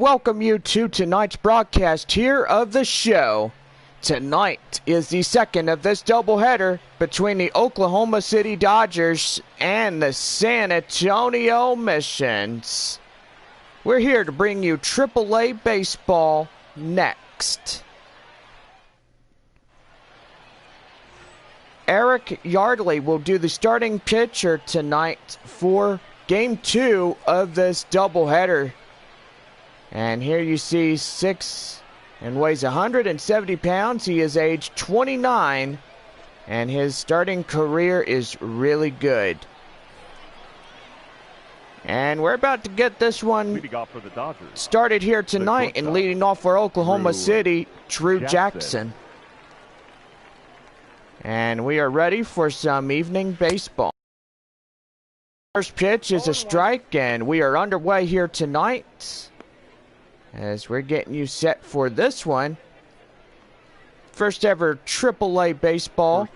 welcome you to tonight's broadcast here of the show. Tonight is the second of this doubleheader between the Oklahoma City Dodgers and the San Antonio Missions. We're here to bring you AAA baseball next. Eric Yardley will do the starting pitcher tonight for Game 2 of this doubleheader. And here you see 6 and weighs 170 pounds. He is age 29, and his starting career is really good. And we're about to get this one started here tonight, and leading off for Oklahoma City, Drew Jackson. And we are ready for some evening baseball. First pitch is a strike, and we are underway here tonight as we're getting you set for this one. First ever AAA baseball.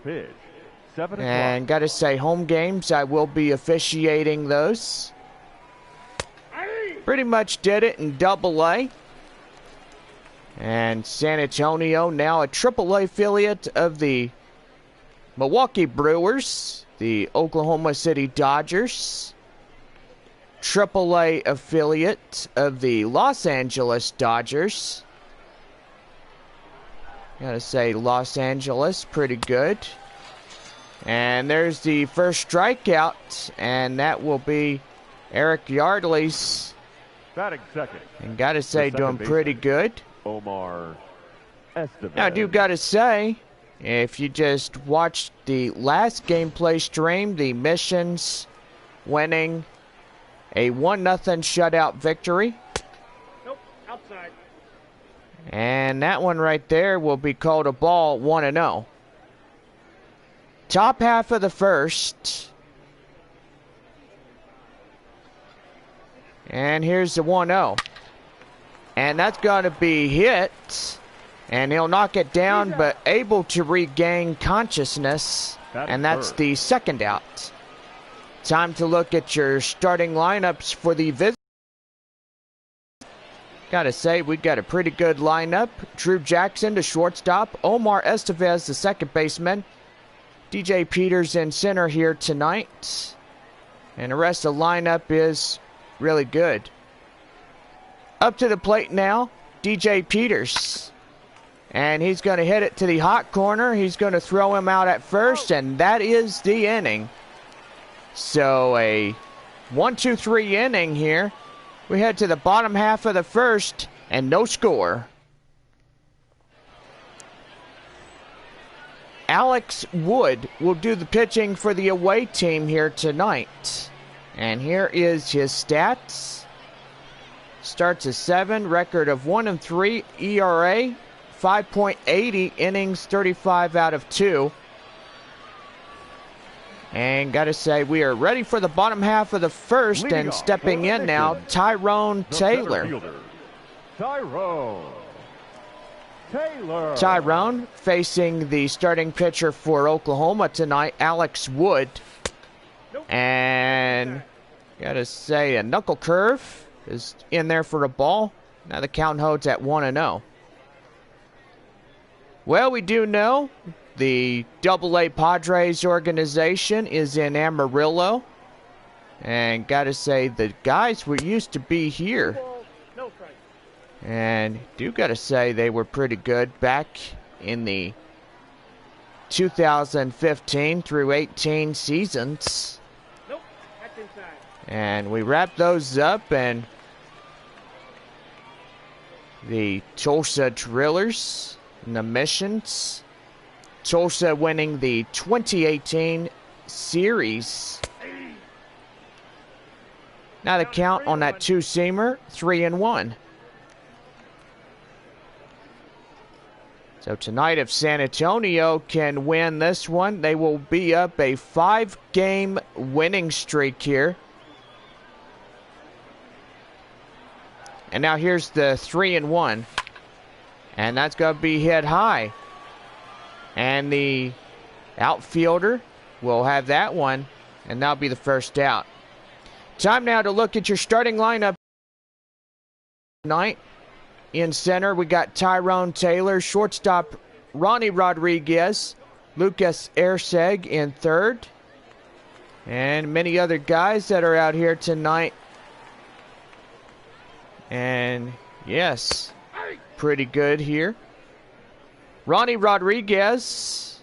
And got to say, home games, I will be officiating those. Pretty much did it in AA. And San Antonio, now a AAA affiliate of the Milwaukee Brewers, the Oklahoma City Dodgers, AAA affiliate of the Los Angeles Dodgers. Gotta say, Los Angeles, pretty good. And there's the first strikeout, and that will be Eric Yardley's. Batting second. And gotta say, doing pretty good. Omar Estevez. Now, I do gotta say, if you just watched the last gameplay stream, the Missions winning a 1-0 shutout victory. Nope, outside. And that one right there will be called a ball, 1-0. Top half of the first. And here's the 1-0. And that's going to be hit. And he'll knock it down, but able to regain consciousness. And that's the second out. Time to look at your starting lineups for the visit. Gotta say, we got a pretty good lineup. Drew Jackson, the shortstop. Omar Estevez, the second baseman. DJ Peters in center here tonight. And the rest of the lineup is really good. Up to the plate now, DJ Peters. And he's going to hit it to the hot corner. He's going to throw him out at first, and that is the inning. So a 1-2-3 inning here. We head to the bottom half of the first, and no score. Alex Wood will do the pitching for the away team here tonight. And here is his stats. Starts a 7, record of 1-3, ERA 5.80, innings 35 out of 2. And gotta say, we are ready for the bottom half of the first, and stepping in now, Tyrone Taylor. Tyrone facing the starting pitcher for Oklahoma tonight, Alex Wood. And gotta say, a knuckle curve is in there for a ball. Now the count holds at 1-0. Well, we do know the AA Padres organization is in Amarillo. And gotta say, the guys were used to be here. And do gotta say, they were pretty good back in the 2015 through 18 seasons. Nope, that's inside. And we wrapped those up, and the Tulsa Drillers and the Missions. Tulsa winning the 2018 series. Now the count on that two-seamer, 3-1. So tonight, if San Antonio can win this one, they will be up a 5-game winning streak here. And now here's the 3-1. And that's going to be hit high. And the outfielder will have that one, and that'll be the first out. Time now to look at your starting lineup. tonight. In center, we got Tyrone Taylor. Shortstop, Ronnie Rodriguez. Lucas Erseg in third. And many other guys that are out here tonight. And yes, pretty good here. Ronnie Rodriguez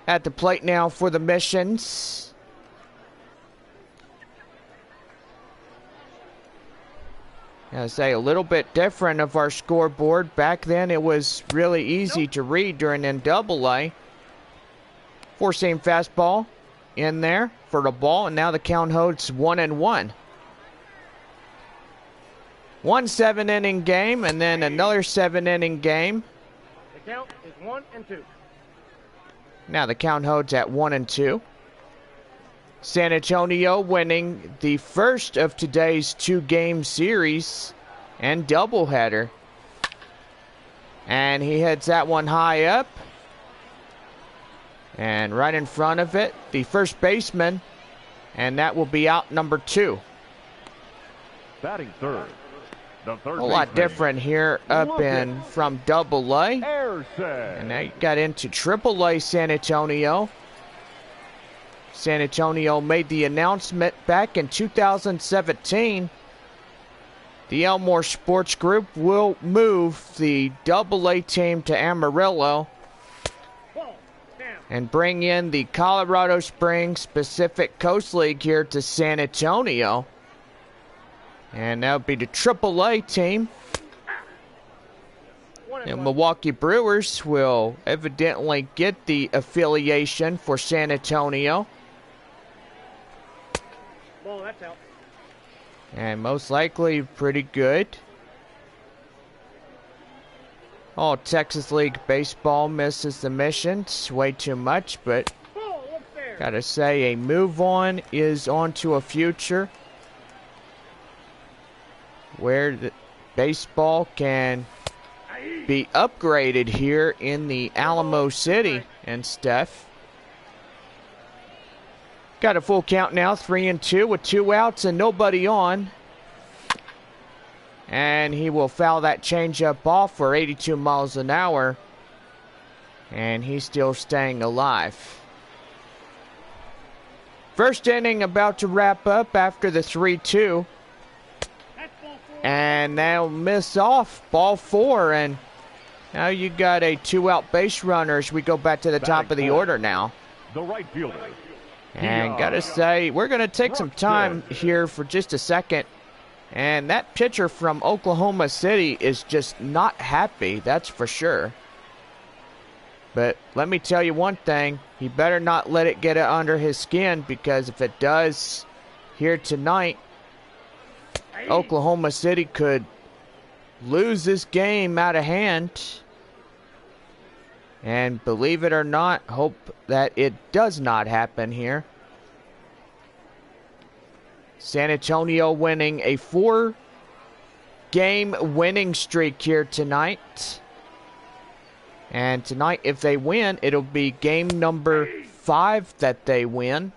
at the plate now for the Missions. I say a little bit different of our scoreboard. Back then it was really easy to read during NAA. Four-seam fastball in there for the ball, and now the count holds 1-1. 1 7-inning game, and then another 7-inning game. The count is 1-2. Now the count holds at 1-2. San Antonio winning the first of today's two-game series and doubleheader. And he hits that one high up. And right in front of it, the first baseman. And that will be out number 2. Batting third. The third A lot different here up in from AA. And now you got into AAA San Antonio. San Antonio made the announcement back in 2017. The Elmore Sports Group will move the AA team to Amarillo and bring in the Colorado Springs Pacific Coast League here to San Antonio. And that would be the AAA team. The Milwaukee Brewers will evidently get the affiliation for San Antonio. Ball, that's out. And most likely pretty good. Oh, Texas League Baseball misses the Missions. Way too much, but Ball, look there. gotta say a move on is on to a future where the baseball can be upgraded here in the Alamo City and stuff. Got a full count now, 3-2 with 2 outs and nobody on. And he will foul that changeup off for 82 miles an hour. And he's still staying alive. First inning about to wrap up after the 3-2. And they'll miss off ball 4. And now you got a 2-out base runner as we go back to the top of the order now. The right fielder. And gotta say, we're gonna take some time here for just a second. And that pitcher from Oklahoma City is just not happy, that's for sure. But let me tell you one thing, he better not let it get under his skin, because if it does here tonight, Oklahoma City could lose this game out of hand. And believe it or not, hope that it does not happen here. San Antonio winning a 4-game winning streak here tonight. And tonight, if they win, it'll be game number 5 that they win.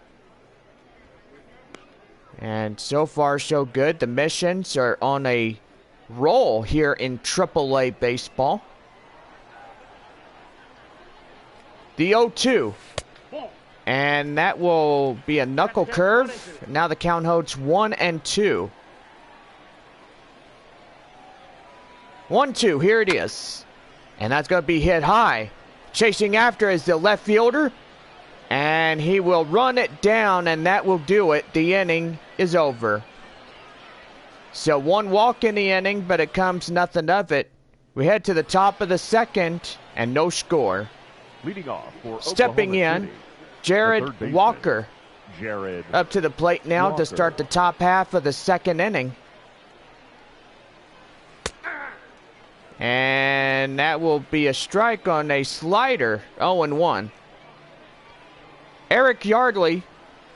And so far, so good. The Missions are on a roll here in AAA baseball. The 0-2. And that will be a knuckle curve. Now the count holds 1-2. 1-2, here it is. And that's going to be hit high. Chasing after is the left fielder. And he will run it down, and that will do it. The inning is over. So 1 walk in the inning, but it comes nothing of it. We head to the top of the second, and no score. Leading off for Stepping Oklahoma in, City, Jared Walker Jared up to the plate now Walker. to start the top half of the second inning. And that will be a strike on a slider, 0-1. Eric Yardley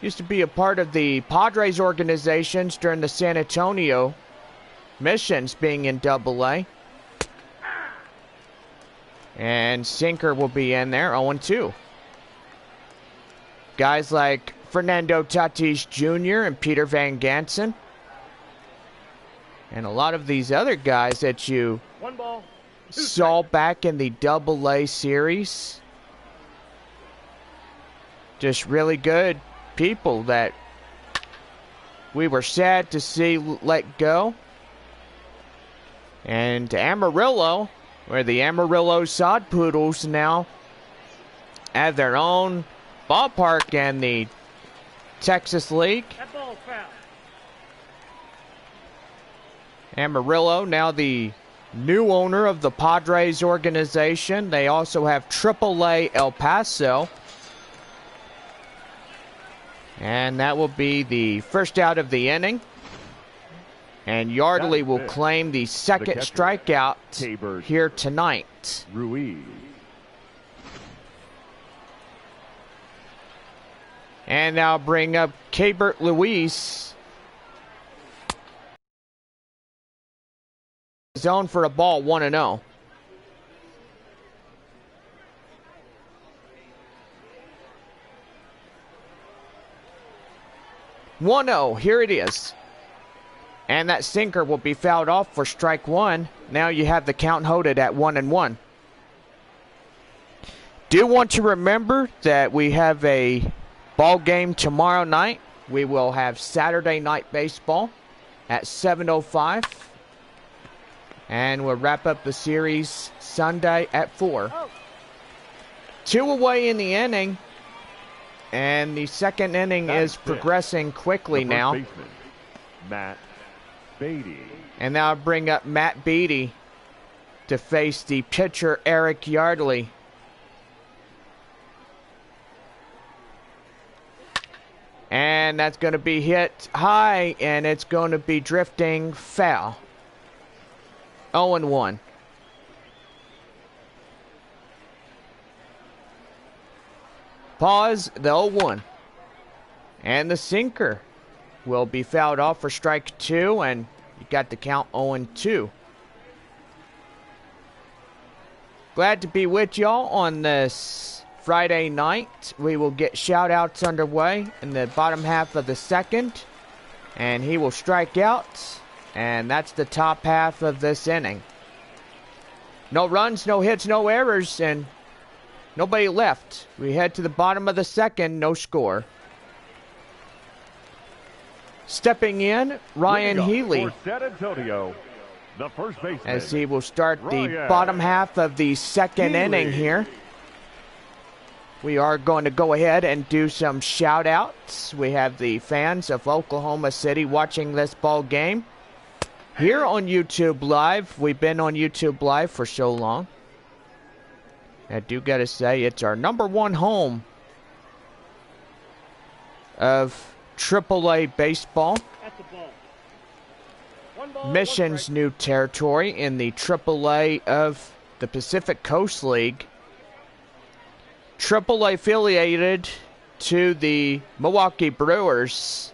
used to be a part of the Padres organizations during the San Antonio Missions being in AA. And sinker will be in there, 0-2. Guys like Fernando Tatis Jr. and Peter Van Gansen. And a lot of these other guys that you One ball. Two saw back in the AA series, just really good people that we were sad to see let go. And Amarillo, where the Amarillo Sod Poodles now have their own ballpark in the Texas League. That ball's foul. Amarillo, now the new owner of the Padres organization. They also have AAA El Paso. And that will be the first out of the inning. And Yardley will claim the second strikeout here tonight. Ruiz. And now bring up Cabert Luis. Zone for a ball, 1-0. Here it is. And that sinker will be fouled off for strike one. Now you have the count holded at 1-1. Do want to remember that we have a ball game tomorrow night. We will have Saturday night baseball at 7:05. And we'll wrap up the series Sunday at 4. 2 away in the inning. And the second inning is progressing quickly now. Baseman, Matt Beatty. And now I bring up Matt Beatty to face the pitcher Eric Yardley. And that's going to be hit high, and it's going to be drifting foul. 0-1. Pause the 0-1. And the sinker will be fouled off for strike 2, and you got the count 0-2. Glad to be with y'all on this Friday night. We will get shout-outs underway in the bottom half of the second, and he will strike out, and that's the top half of this inning. No runs, no hits, no errors, and nobody left. We head to the bottom of the second, no score. Stepping in, Ryan Healy, For San Antonio, the first baseman, as he will start the Ryan bottom half of the second inning here. We are going to go ahead and do some shout-outs. We have the fans of Oklahoma City watching this ball game here on YouTube Live. We've been on YouTube Live for so long. I do got to say, it's our #1 home of AAA baseball. That's the ball. One ball. Mission's one new territory in the AAA of the Pacific Coast League. AAA affiliated to the Milwaukee Brewers.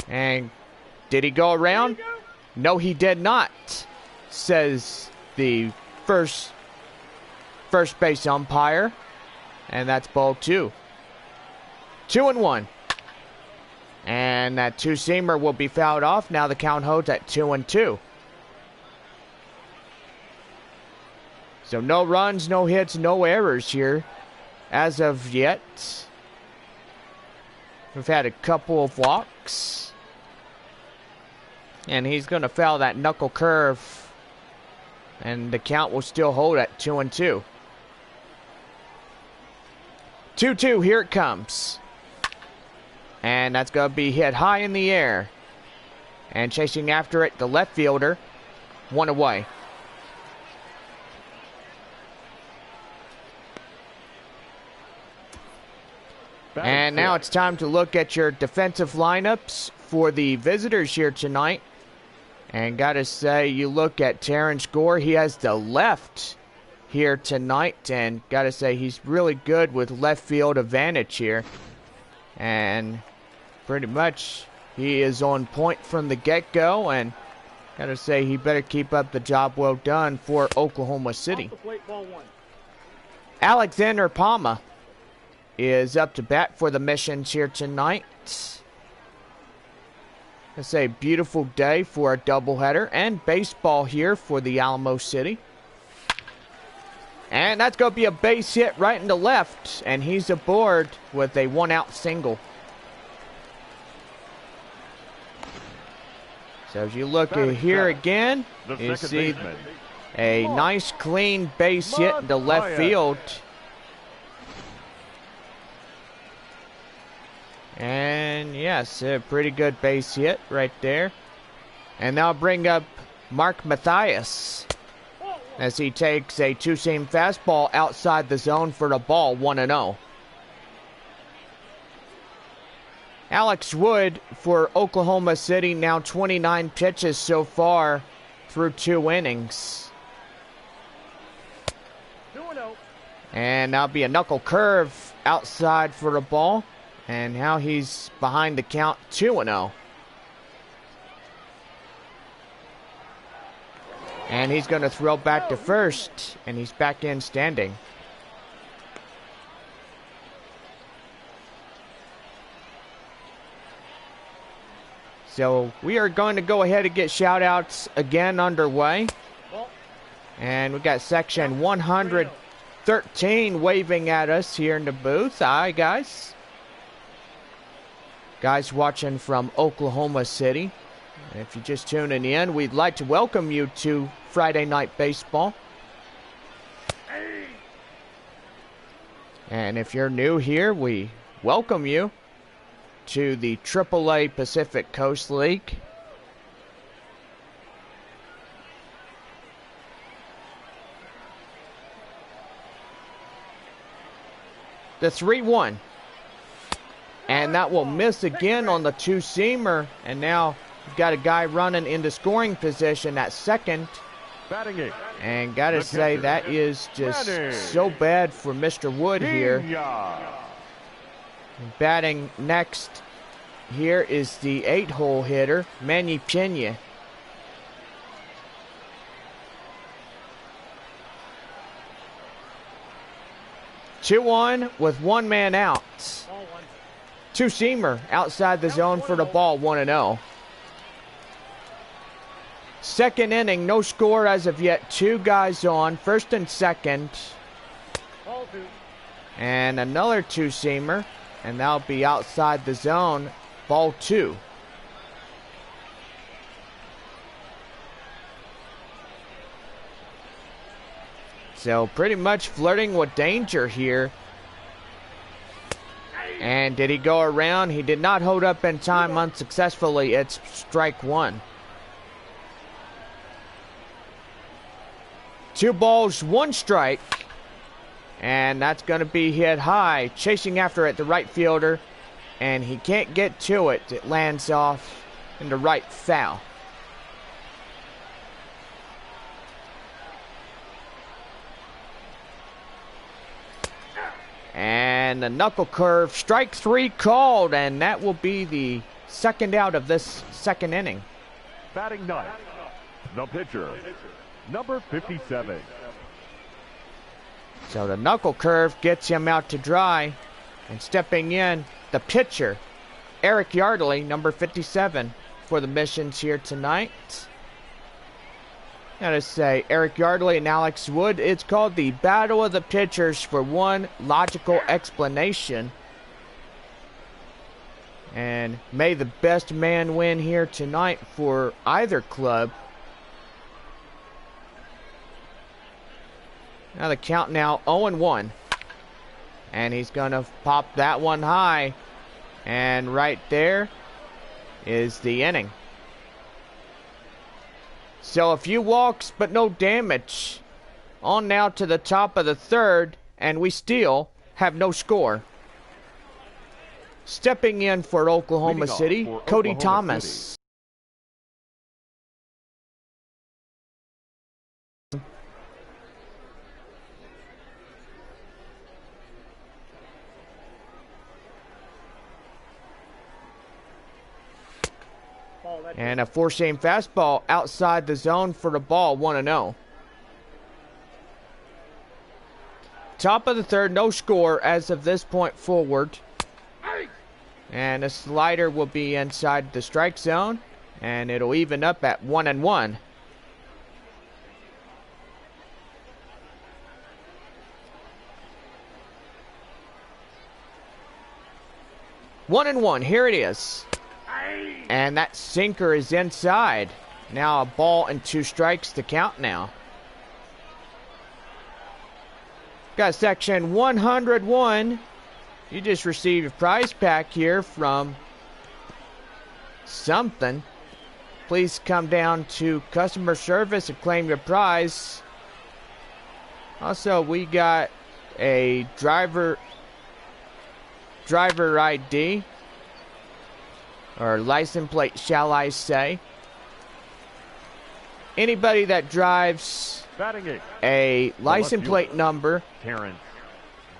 And did he go around? No, he did not, says the first base umpire. And that's ball 2. 2-1. And that two-seamer will be fouled off. Now the count holds at 2-2. So no runs, no hits, no errors here as of yet. We've had a couple of walks. And he's going to foul that knuckle curve. And the count will still hold at 2-2. 2-2, here it comes. And that's going to be hit high in the air. And chasing after it, the left fielder. 1 away. And now it's time to look at your defensive lineups for the visitors here tonight. And gotta say, you look at Terrence Gore, he has the left here tonight. And gotta say, he's really good with left field advantage here. And pretty much, he is on point from the get-go. And gotta say, he better keep up the job well done for Oklahoma City. Off the plate, ball 1. Alexander Palma is up to bat for the Missions here tonight. It's a beautiful day for a doubleheader and baseball here for the Alamo City. And that's going to be a base hit right in the left, and he's aboard with a 1-out single. So as you look at here again, you see a nice clean base hit in the left field. And yes, a pretty good base hit right there. And now bring up Mark Mathias as he takes a two-seam fastball outside the zone for the ball, 1-0. Alex Wood for Oklahoma City, now 29 pitches so far through 2 innings. 2-0. And that'll be a knuckle curve outside for the ball. And now he's behind the count, 2-0. And he's going to throw back to first, and he's back in standing. So we are going to go ahead and get shout-outs again underway. And we got section 113 waving at us here in the booth. Hi, guys. Guys watching from Oklahoma City. And if you're just tuning in, we'd like to welcome you to Friday Night Baseball. And if you're new here, we welcome you to the AAA Pacific Coast League. The 3-1. And that will miss again on the two-seamer. And now we've got a guy running into scoring position at second. Batting it. And got to say, that is just so bad for Mr. Wood here. Batting next here is the 8-hole hitter, Manny Pena. Two on with 1 man out. Two-seamer outside the zone for the ball, 1-0. Second inning, no score as of yet. 2 guys on, first and second. And another two-seamer, and that'll be outside the zone, ball 2. So pretty much flirting with danger here. And did he go around? He did not hold up in time unsuccessfully. It's strike 1. 2 balls, 1 strike. And that's going to be hit high. Chasing after it, the right fielder. And he can't get to it. It lands off in the right foul. And the knuckle curve, strike 3 called, and that will be the second out of this second inning. Batting ninth, the pitcher, number 57. So the knuckle curve gets him out to dry, and stepping in, the pitcher, Eric Yardley, number 57, for the missions here tonight. Gotta say, Eric Yardley and Alex Wood, it's called the Battle of the Pitchers for one logical explanation. And may the best man win here tonight for either club. Now the count now 0-1. And he's gonna pop that one high. And right there is the inning. So a few walks, but no damage. On now to the top of the third, and we still have no score. Stepping in for Oklahoma City, Cody Thomas. And a four-seam fastball outside the zone for the ball, 1-0. Top of the third, no score as of this point forward. And a slider will be inside the strike zone. And it'll even up at 1-1. One and one, here it is. And that sinker is inside. Now a ball and 2 strikes to count now. Got section 101. You just received a prize pack here from something. Please come down to customer service and claim your prize. Also, we got a driver ID, or license plate, shall I say. Anybody that drives a license plate number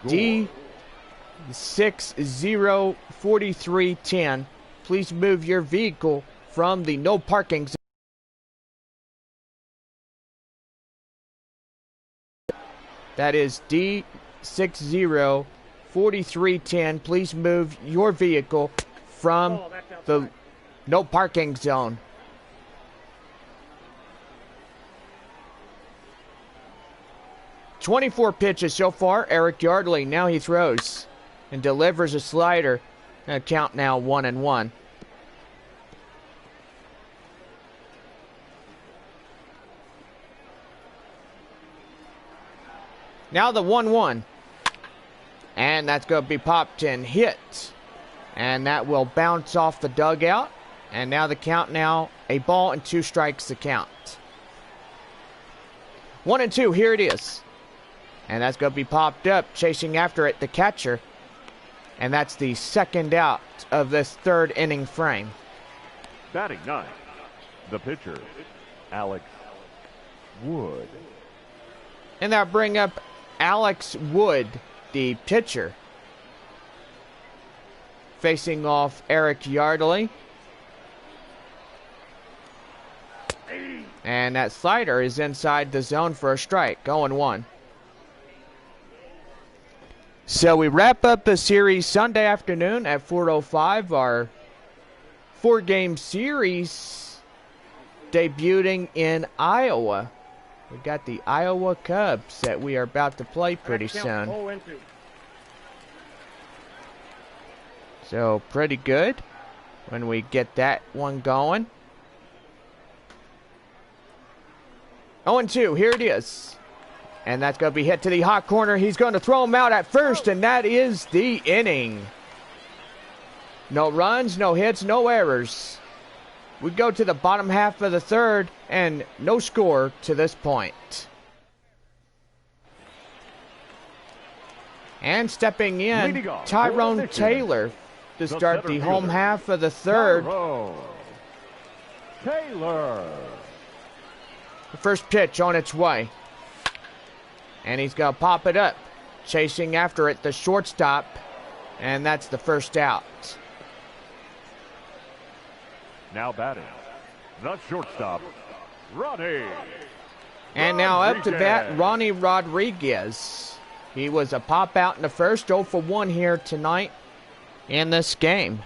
D604310, please move your vehicle from the no parking zone. That is D604310. Please move your vehicle from the no parking zone. "24 pitches so far. Eric Yardley. Now he throws and delivers a slider. Count now 1-1. Now the 1-1. And that's going to be popped and hit. And that will bounce off the dugout. And now the count now, a ball and 2 strikes to count. 1-2, here it is. And that's going to be popped up, chasing after it, the catcher. And that's the second out of this 3rd inning frame. Batting 9, the pitcher, Alex Wood. And that'll bring up Alex Wood, the pitcher, facing off Eric Yardley. And that slider is inside the zone for a strike, 0-1. So we wrap up the series Sunday afternoon at 4:05. Our 4-game series debuting in Iowa. We got the Iowa Cubs that we are about to play pretty soon. So pretty good when we get that one going. 0-2, here it is. And that's going to be hit to the hot corner. He's going to throw him out at first, and that is the inning. No runs, no hits, no errors. We go to the bottom half of the 3rd, and no score to this point. And stepping in, Tyrone Taylor to start the home half of the 3rd. Taylor. The first pitch on its way. And he's going to pop it up. Chasing after it, the shortstop. And that's the first out. Now batting, the shortstop, Ronnie. And now up to bat, Ronnie Rodriguez. He was a pop out in the first, 0 for 1 here tonight in this game.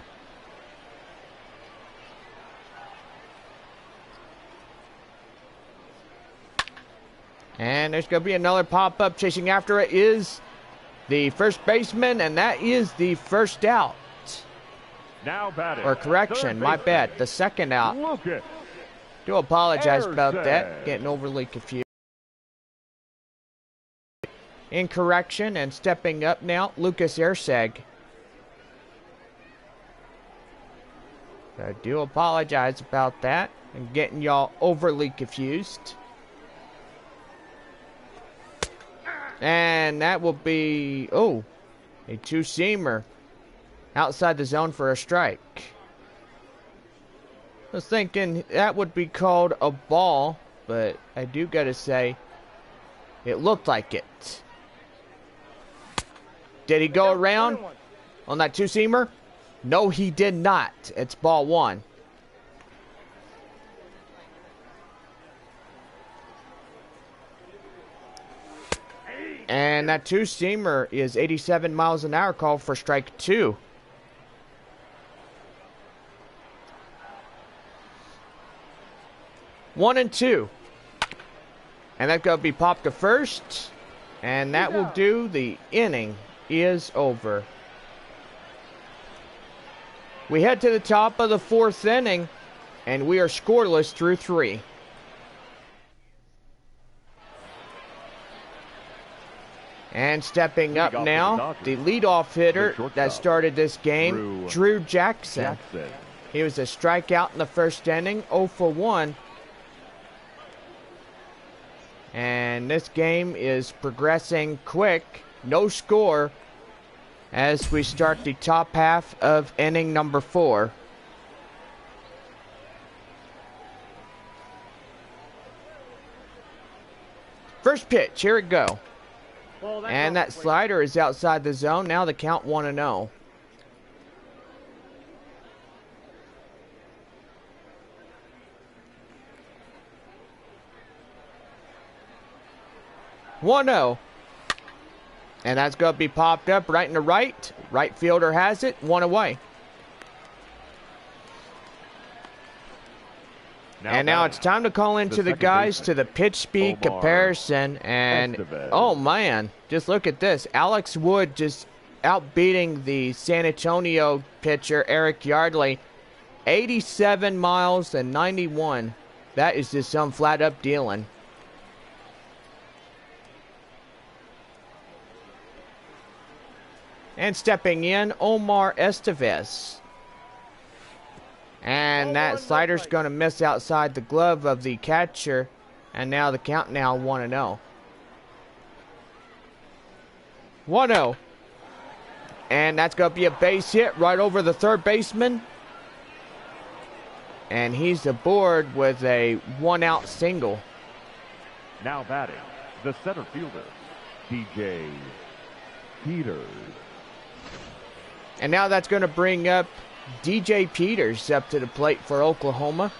And there's going to be another pop-up. Chasing after it is the first baseman, and that is the first out. Now batting. Or correction, my bad, the second out. Do apologize about that, getting overly confused. In correction, and stepping up now, Lucas Erseg. I do apologize about that, and getting y'all overly confused. And that will be, a 2-seamer outside the zone for a strike. I was thinking that would be called a ball, but I do got to say, it looked like it. Did he go around on that 2-seamer? No, he did not. It's ball 1. And that 2-seamer is 87 miles an hour, called for strike 2. 1-2. And that's going to be popped to first. And that will do. The inning is over. We head to the top of the 4th inning. And we are scoreless through 3. And stepping up now, the leadoff hitter that started this game, Drew Jackson. He was a strikeout in the 1st inning, 0 for 1. And this game is progressing quick, no score, as we start the top half of inning number 4. First pitch, here it go. And that slider is outside the zone. Now the count 1-0. And that's going to be popped up right in the right. Right fielder has it. 1 away. Now it's time to call into the guys to the pitch speed comparison. And, oh man, just look at this. Alex Wood just outbeating the San Antonio pitcher, Eric Yardley. 87 miles and 91. That is just some flat up dealing. And stepping in, Omar Estevez. And that slider's going to miss outside the glove of the catcher. And now the count now 1-0. 1-0. And that's going to be a base hit right over the 3rd baseman. And he's aboard with a 1-out single. Now batting, the center fielder, DJ Peters. And now that's going to bring up DJ Peters up to the plate for Oklahoma.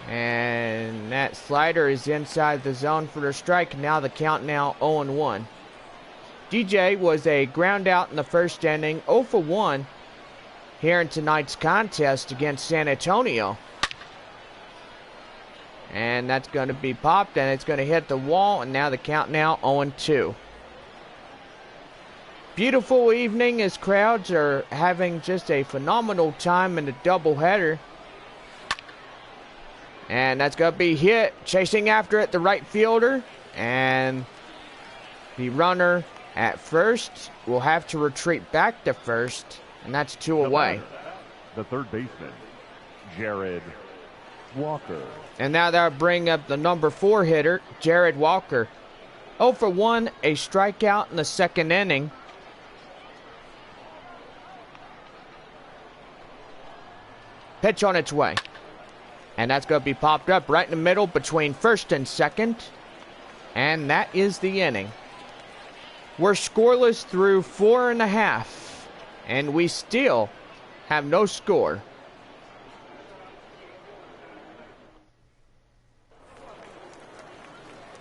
And that slider is inside the zone for the strike. Now the count now 0-1. DJ was a ground out in the 1st inning, 0 for 1 here in tonight's contest against San Antonio. And that's going to be popped, and it's going to hit the wall, and now the count now 0-2. Beautiful evening as crowds are having just a phenomenal time in the doubleheader. And that's going to be hit. Chasing after it, the right fielder. And the runner at first will have to retreat back to first. And that's 2 away. The 3rd baseman, Jared Walker. And now they'll bring up the number 4 hitter, Jared Walker. 0 for 1, a strikeout in the 2nd inning. Pitch on its way. And that's going to be popped up right in the middle between 1st and 2nd. And that is the inning. We're scoreless through 4.5. And we still have no score.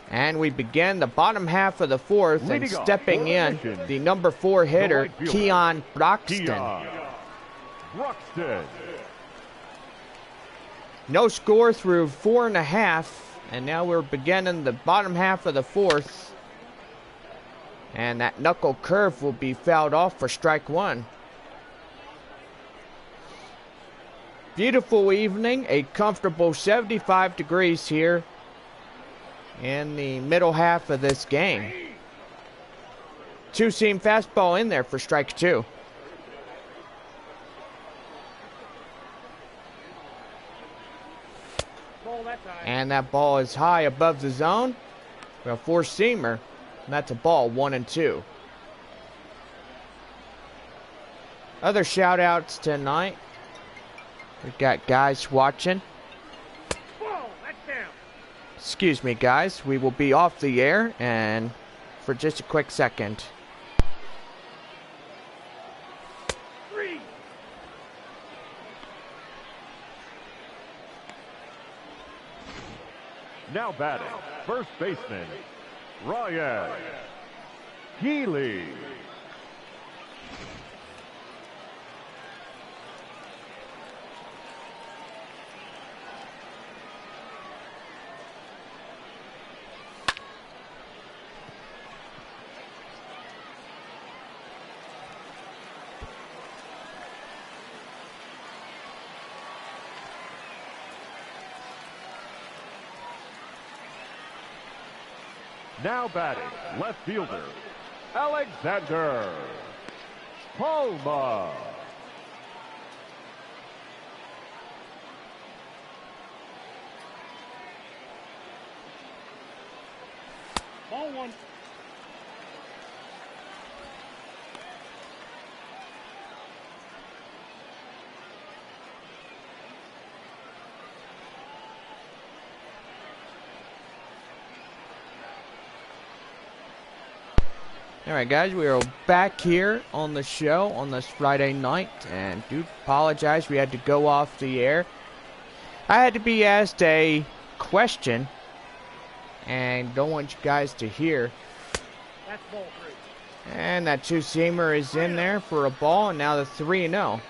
And we begin the bottom half of the 4th, and stepping in, the number 4 hitter, Keon Broxton. No score through 4.5, and now we're beginning the bottom half of the 4th. And that knuckle curve will be fouled off for strike 1. Beautiful evening, a comfortable 75 degrees here in the middle half of this game. 2-seam fastball in there for strike 2. And that ball is high above the zone. A 4-seamer. And that's a ball, 1-2. Other shout outs tonight. We've got guys watching. Excuse me, guys. We will be off the air and for just a quick second. Now batting, 1st baseman, Ryan Healy. Now batting, left fielder, Alexander Palma. Ball one. Alright guys, we are back here on the show on this Friday night, and do apologize, we had to go off the air. I had to be asked a question, and don't want you guys to hear. That's ball three. And that two-seamer is in there for a ball, and now the 3-0.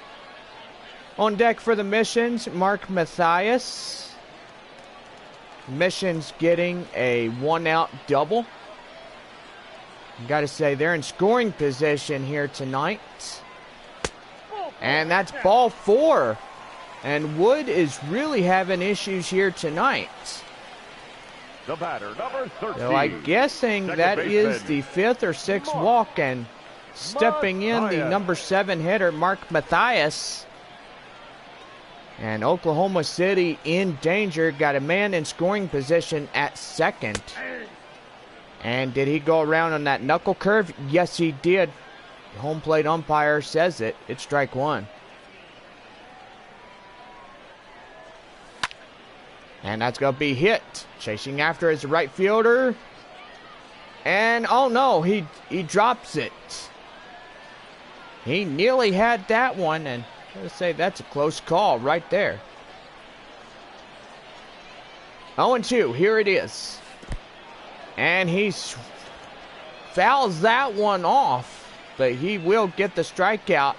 On deck for the Missions, Mark Mathias. Missions getting a one-out double. Got to say, they're in scoring position here tonight. And that's ball 4. And Wood is really having issues here tonight. The batter, number 13. So I'm guessing that is the 5th or 6th walk, and stepping in the number 7 hitter, Mark Mathias. And Oklahoma City in danger. Got a man in scoring position at second. And did he go around on that knuckle curve? Yes, he did. The home plate umpire says it. It's strike 1. And that's going to be hit. Chasing after his right fielder. And, oh no, he drops it. He nearly had that one, and I'm going to say that's a close call right there. 0-2, here it is. And he fouls that one off, but he will get the strikeout.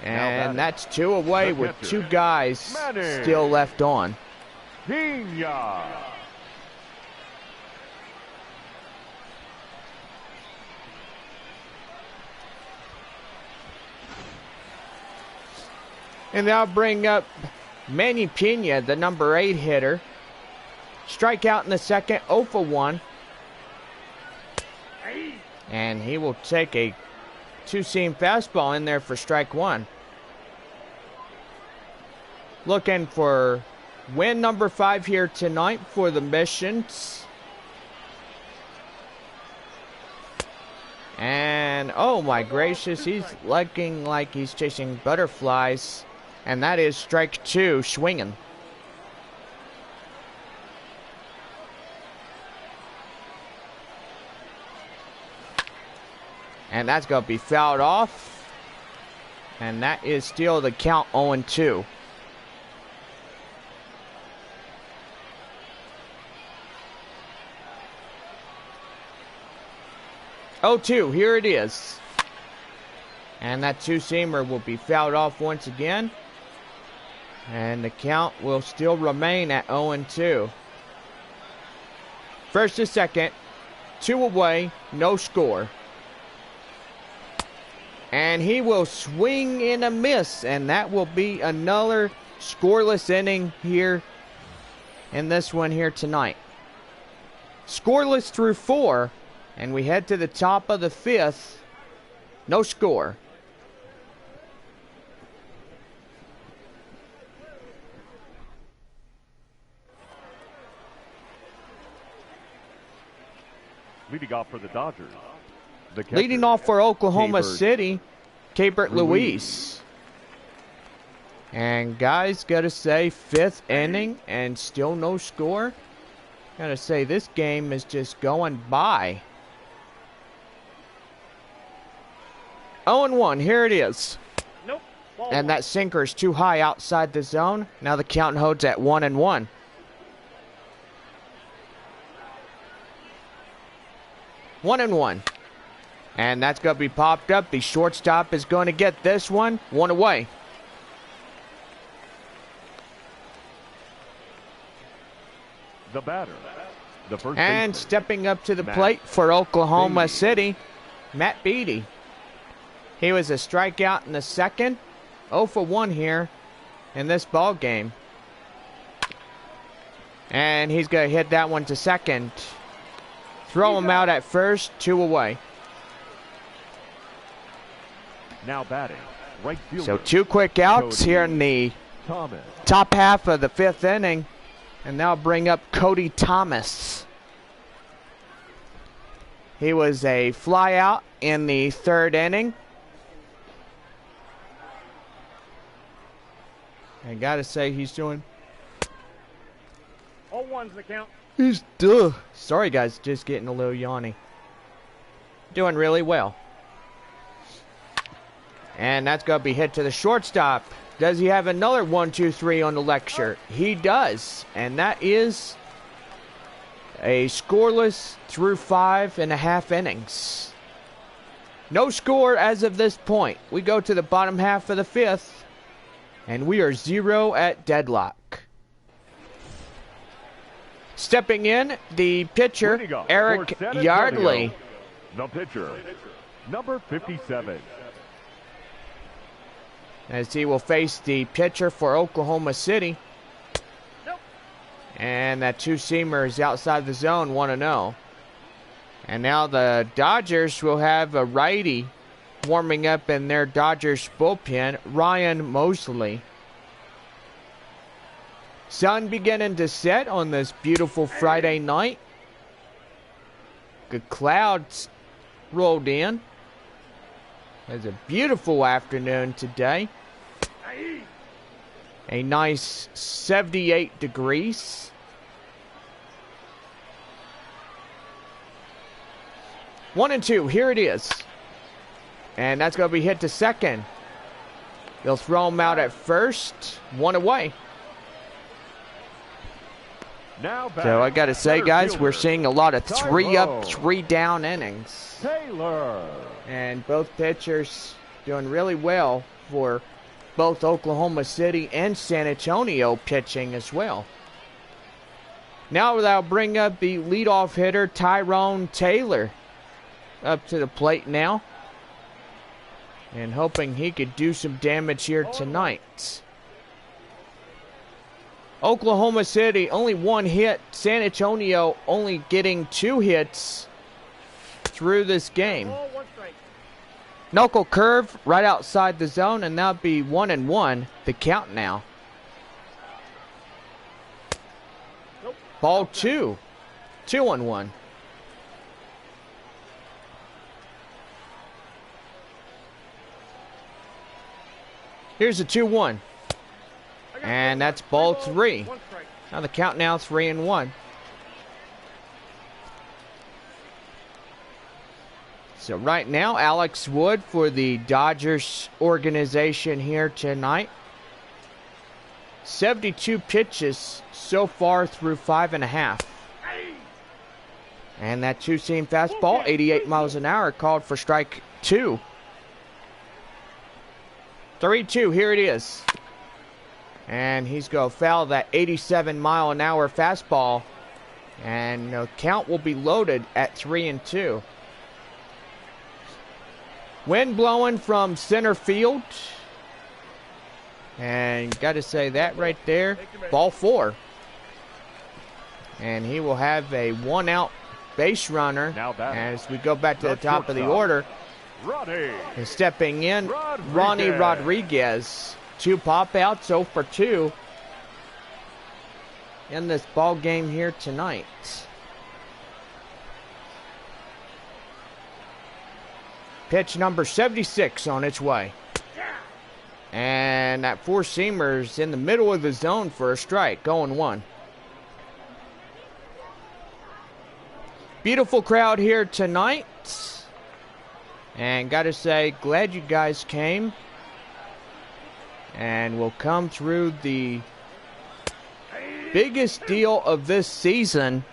And that's 2 away with 2 guys still left on. Pena. And they'll bring up Manny Pena, the number 8 hitter. Strikeout in the second, 0 for 1. And he will take a two-seam fastball in there for strike 1. Looking for win number 5 here tonight for the Missions. And, oh my gracious, he's looking like he's chasing butterflies. And that is strike 2, swinging. And that's going to be fouled off. And that is still the count 0-2. Oh, 2, here it is. And that two-seamer will be fouled off once again. And the count will still remain at 0-2. First to second, 2 away, no score. And he will swing in a miss, and that will be another scoreless inning here in this one here tonight. Scoreless through 4, and we head to the top of the 5th. No score. Leading off for the Dodgers. Leading off for Oklahoma City, Cabert Luis. And guys, gotta say, 5th inning and still no score. Gotta say, this game is just going by. 0-1, here it is. Nope. And that sinker is too high outside the zone. Now the count holds at 1-1. 1-1. And that's going to be popped up. The shortstop is going to get this one. 1 away. The batter. The first And baseman. stepping up to the plate for Oklahoma City, Matt Beatty. He was a strikeout in the second. 0 for 1 here in this ball game. And he's going to hit that one to second. Throw him out at first, 2 away. Now batting, right fielder. So 2 quick outs Cody here in the Thomas. top half of the 5th inning. And now bring up Cody Thomas. He was a fly out in the 3rd inning. I gotta say he's doing... 0-1's the count. Sorry guys, just getting a little yawny. Doing really well. And that's going to be hit to the shortstop. Does he have another 1-2-3 on the lecture? He does. And that is a scoreless through 5.5 innings. No score as of this point. We go to the bottom half of the 5th. And we are 0 at deadlock. Stepping in, the pitcher, Eric Yardley. The pitcher, number 57. As he will face the pitcher for Oklahoma City. Nope. And that 2-seamer is outside the zone, 1-0. And now the Dodgers will have a righty warming up in their Dodgers bullpen, Ryan Mosley. Sun beginning to set on this beautiful Friday night. Good clouds rolled in. It's a beautiful afternoon today. A nice 78 degrees. One and two, here it is. And that's going to be hit to second. They'll throw him out at first. 1 away. Now So I got to say, guys, we're seeing a lot of 3 up, 3 down innings. Taylor. And both pitchers doing really well for both Oklahoma City and San Antonio pitching as well. Now they'll bring up the leadoff hitter, Tyrone Taylor, up to the plate now. And hoping he could do some damage here tonight. Oklahoma City only 1 hit. San Antonio only getting 2 hits through this game. Knuckle curve right outside the zone, and that'll be 1-1. The count now. Ball 2. 2-1. Here's a 2-1. And that's ball 3. Now the count now 3-1. So right now, Alex Wood for the Dodgers organization here tonight. 72 pitches so far through 5.5. And that 2-seam fastball, 88 miles an hour, called for strike 2. 3-2, here it is. And he's going to foul that 87-mile-an-hour fastball. And the count will be loaded at 3-2. Wind blowing from center field. And got to say that right there. Ball 4. And he will have a 1-out base runner. As we go back to the top of the order. And stepping in, Ronnie Rodriguez. 2 pop-outs, 0 for 2 in this ball game here tonight. Pitch number 76 on its way. And that 4-seamer's in the middle of the zone for a strike, going 1. Beautiful crowd here tonight. And got to say, glad you guys came. And we'll come through the biggest deal of this season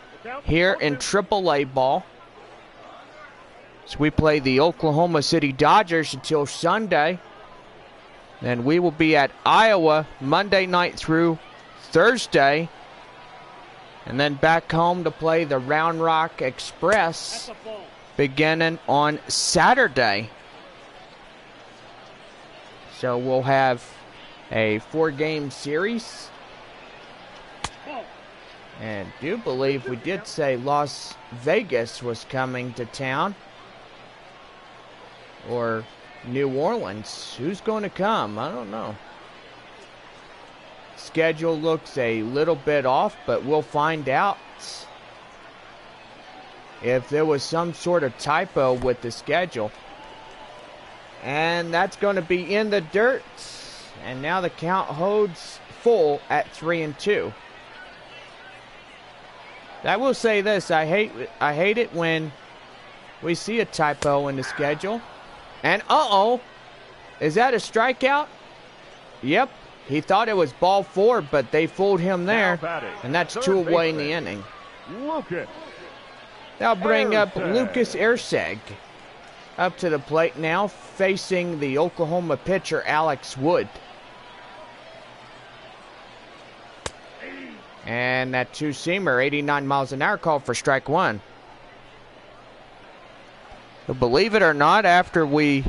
here in AAA ball. So we play the Oklahoma City Dodgers until Sunday. Then we will be at Iowa Monday night through Thursday. And then back home to play the Round Rock Express beginning on Saturday. So we'll have a 4-game series. And do believe we did say Las Vegas was coming to town. Or New Orleans. Who's going to come? I don't know. Schedule looks a little bit off, but we'll find out if there was some sort of typo with the schedule. And that's going to be in the dirt. And now the count holds full at 3-2. I will say this, I hate it when we see a typo in the schedule. And is that a strikeout? Yep, he thought it was ball 4, but they fooled him there. And that's 2 away in the inning. They'll bring up Lucas Erseg up to the plate now, facing the Oklahoma pitcher Alex Wood. And that two-seamer, 89 miles an hour, called for strike 1. But believe it or not, after we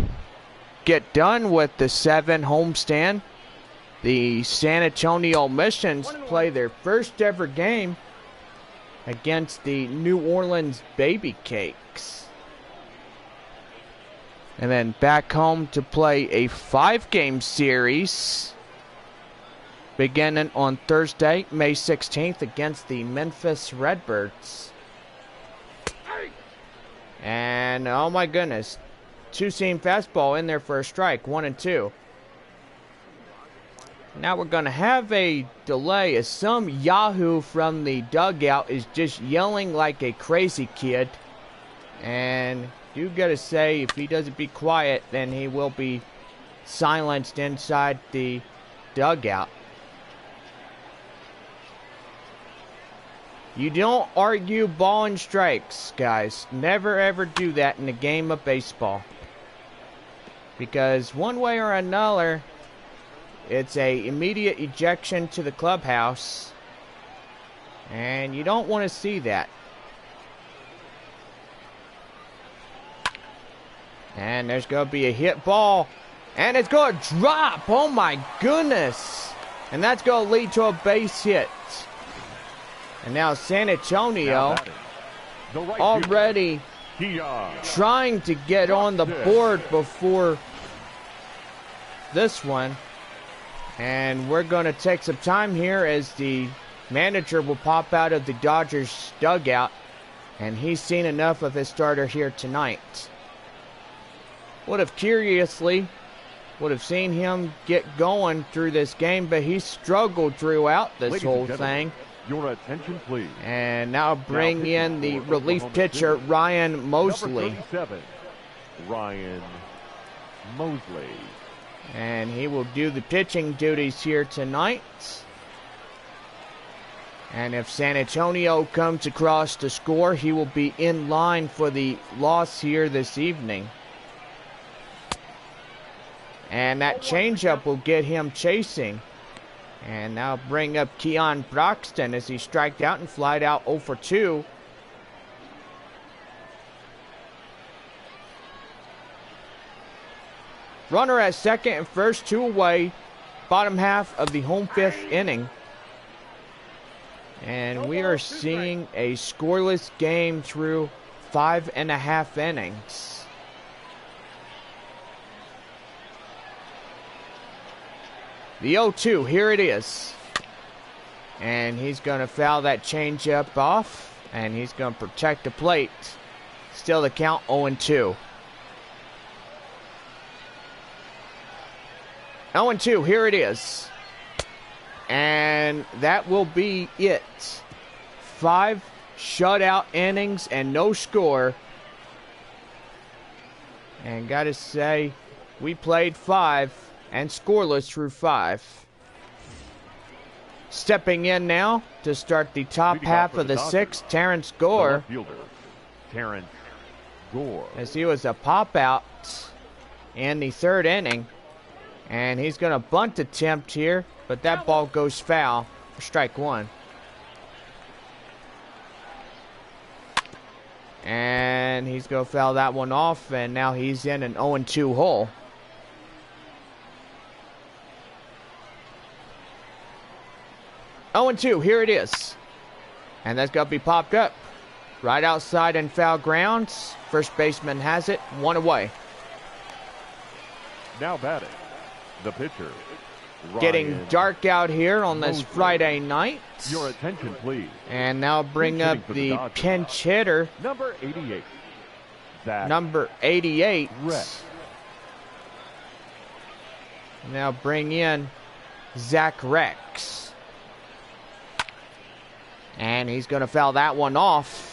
get done with the 7 homestand, the San Antonio Missions play their first ever game against the New Orleans Baby Cakes. And then back home to play a 5-game series beginning on Thursday, May 16th against the Memphis Redbirds. And oh my goodness, two-seam fastball in there for a strike, 1-2. Now we're going to have a delay as some yahoo from the dugout is just yelling like a crazy kid. And you got to say, if he doesn't be quiet, then he will be silenced inside the dugout. You don't argue ball and strikes, guys. Never ever do that in a game of baseball. Because one way or another, it's a immediate ejection to the clubhouse. And you don't want to see that. And there's going to be a hit ball. And it's going to drop. Oh my goodness. And that's going to lead to a base hit. And now San Antonio already trying to get on the board before this one. And we're going to take some time here as the manager will pop out of the Dodgers dugout. And he's seen enough of his starter here tonight. Would have seen him get going through this game, but he struggled throughout this whole thing. Your attention, please. And now bring in the relief pitcher, Ryan Mosley. Number 37, Ryan Mosley. And he will do the pitching duties here tonight. And if San Antonio comes across to score, he will be in line for the loss here this evening. And that changeup will get him chasing. And now bring up Keon Broxton as he striked out and flied out 0 for 2. Runner at second and first, 2 away. Bottom half of the home 5th inning. And we are seeing a scoreless game through 5.5 innings. The 0-2, here it is. And he's going to foul that changeup off. And he's going to protect the plate. Still the count 0-2. 0-2, here it is. And that will be it. 5 shutout innings and no score. And got to say, we played 5. And scoreless through 5. Stepping in now to start the top half of the 6th, Terrence Gore. Terrence Gore. As he was a pop out in the 3rd inning. And he's going to bunt attempt here, but that ball goes foul for strike 1. And he's going to foul that one off, and now he's in an 0-2 hole. 0-2, here it is. And that's going to be popped up. Right outside in foul grounds. First baseman has it. 1 away. Now batting, the pitcher. Getting Ryan dark out here on this Mosley. Friday night. Your attention, please. And now bring Pinch up hitting for the Dodgers. pinch hitter. Number 88. Zach Number 88. Rex. Now bring in Zach Rex. And he's going to foul that one off.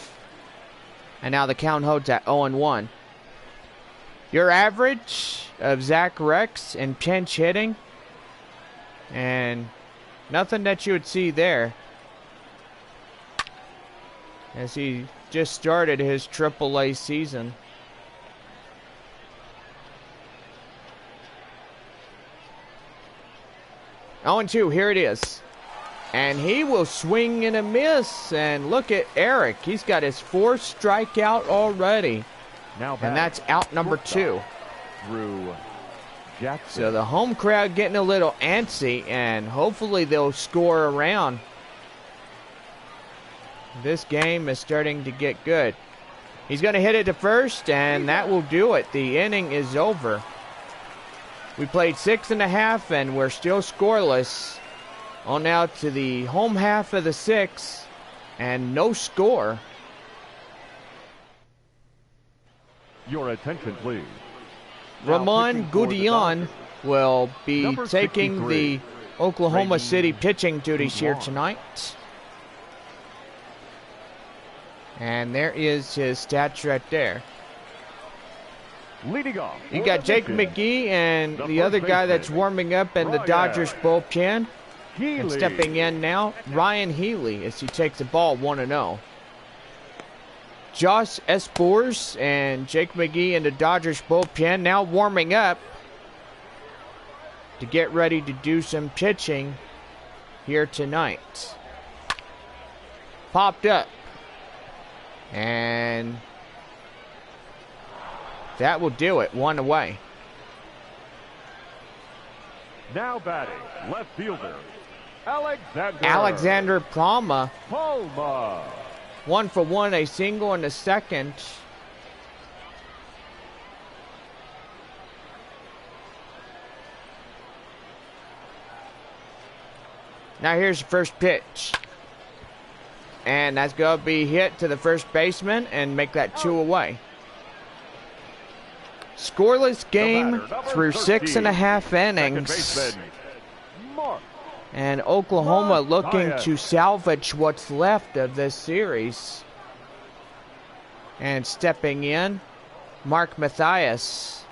And now the count holds at 0-1. Your average of Zach Rex in pinch hitting. And nothing that you would see there. As he just started his AAA season. Oh, and 2, here it is. And he will swing and a miss. And look at Eric. He's got his 4th strikeout already. Now And batting, that's out number 2. Drew Jackson. So the home crowd getting a little antsy. And hopefully they'll score around. This game is starting to get good. He's going to hit it to first. And that will do it. The inning is over. We played 6.5 and we're still scoreless. On now to the home half of the 6th, and no score. Your attention, please. Ramon pitching for the Gudjon Dodgers. will be Number taking 63, the Oklahoma Brady City pitching duties here Dumont. tonight. And there is his stats right there. Leading off. You for got the Jake mission, McGee and the the first other guy that's baseman, warming up in the Ryan Dodgers bullpen. And Healy. stepping in now, Ryan Healy as he takes the ball 1-0. Josh Espors and Jake McGee in the Dodgers bullpen now warming up to get ready to do some pitching here tonight. Popped up. And that will do it. 1 away. Now batting, left fielder, Alexander Palma, Palma. 1 for 1, a single in the second. Now here's the first pitch. And that's going to be hit to the first baseman and make that 2 away. Scoreless game batter, through 13, 6.5 Second innings. baseman, Mark. And Oklahoma looking Ryan. to salvage what's left of this series. And stepping in, Mark Mathias.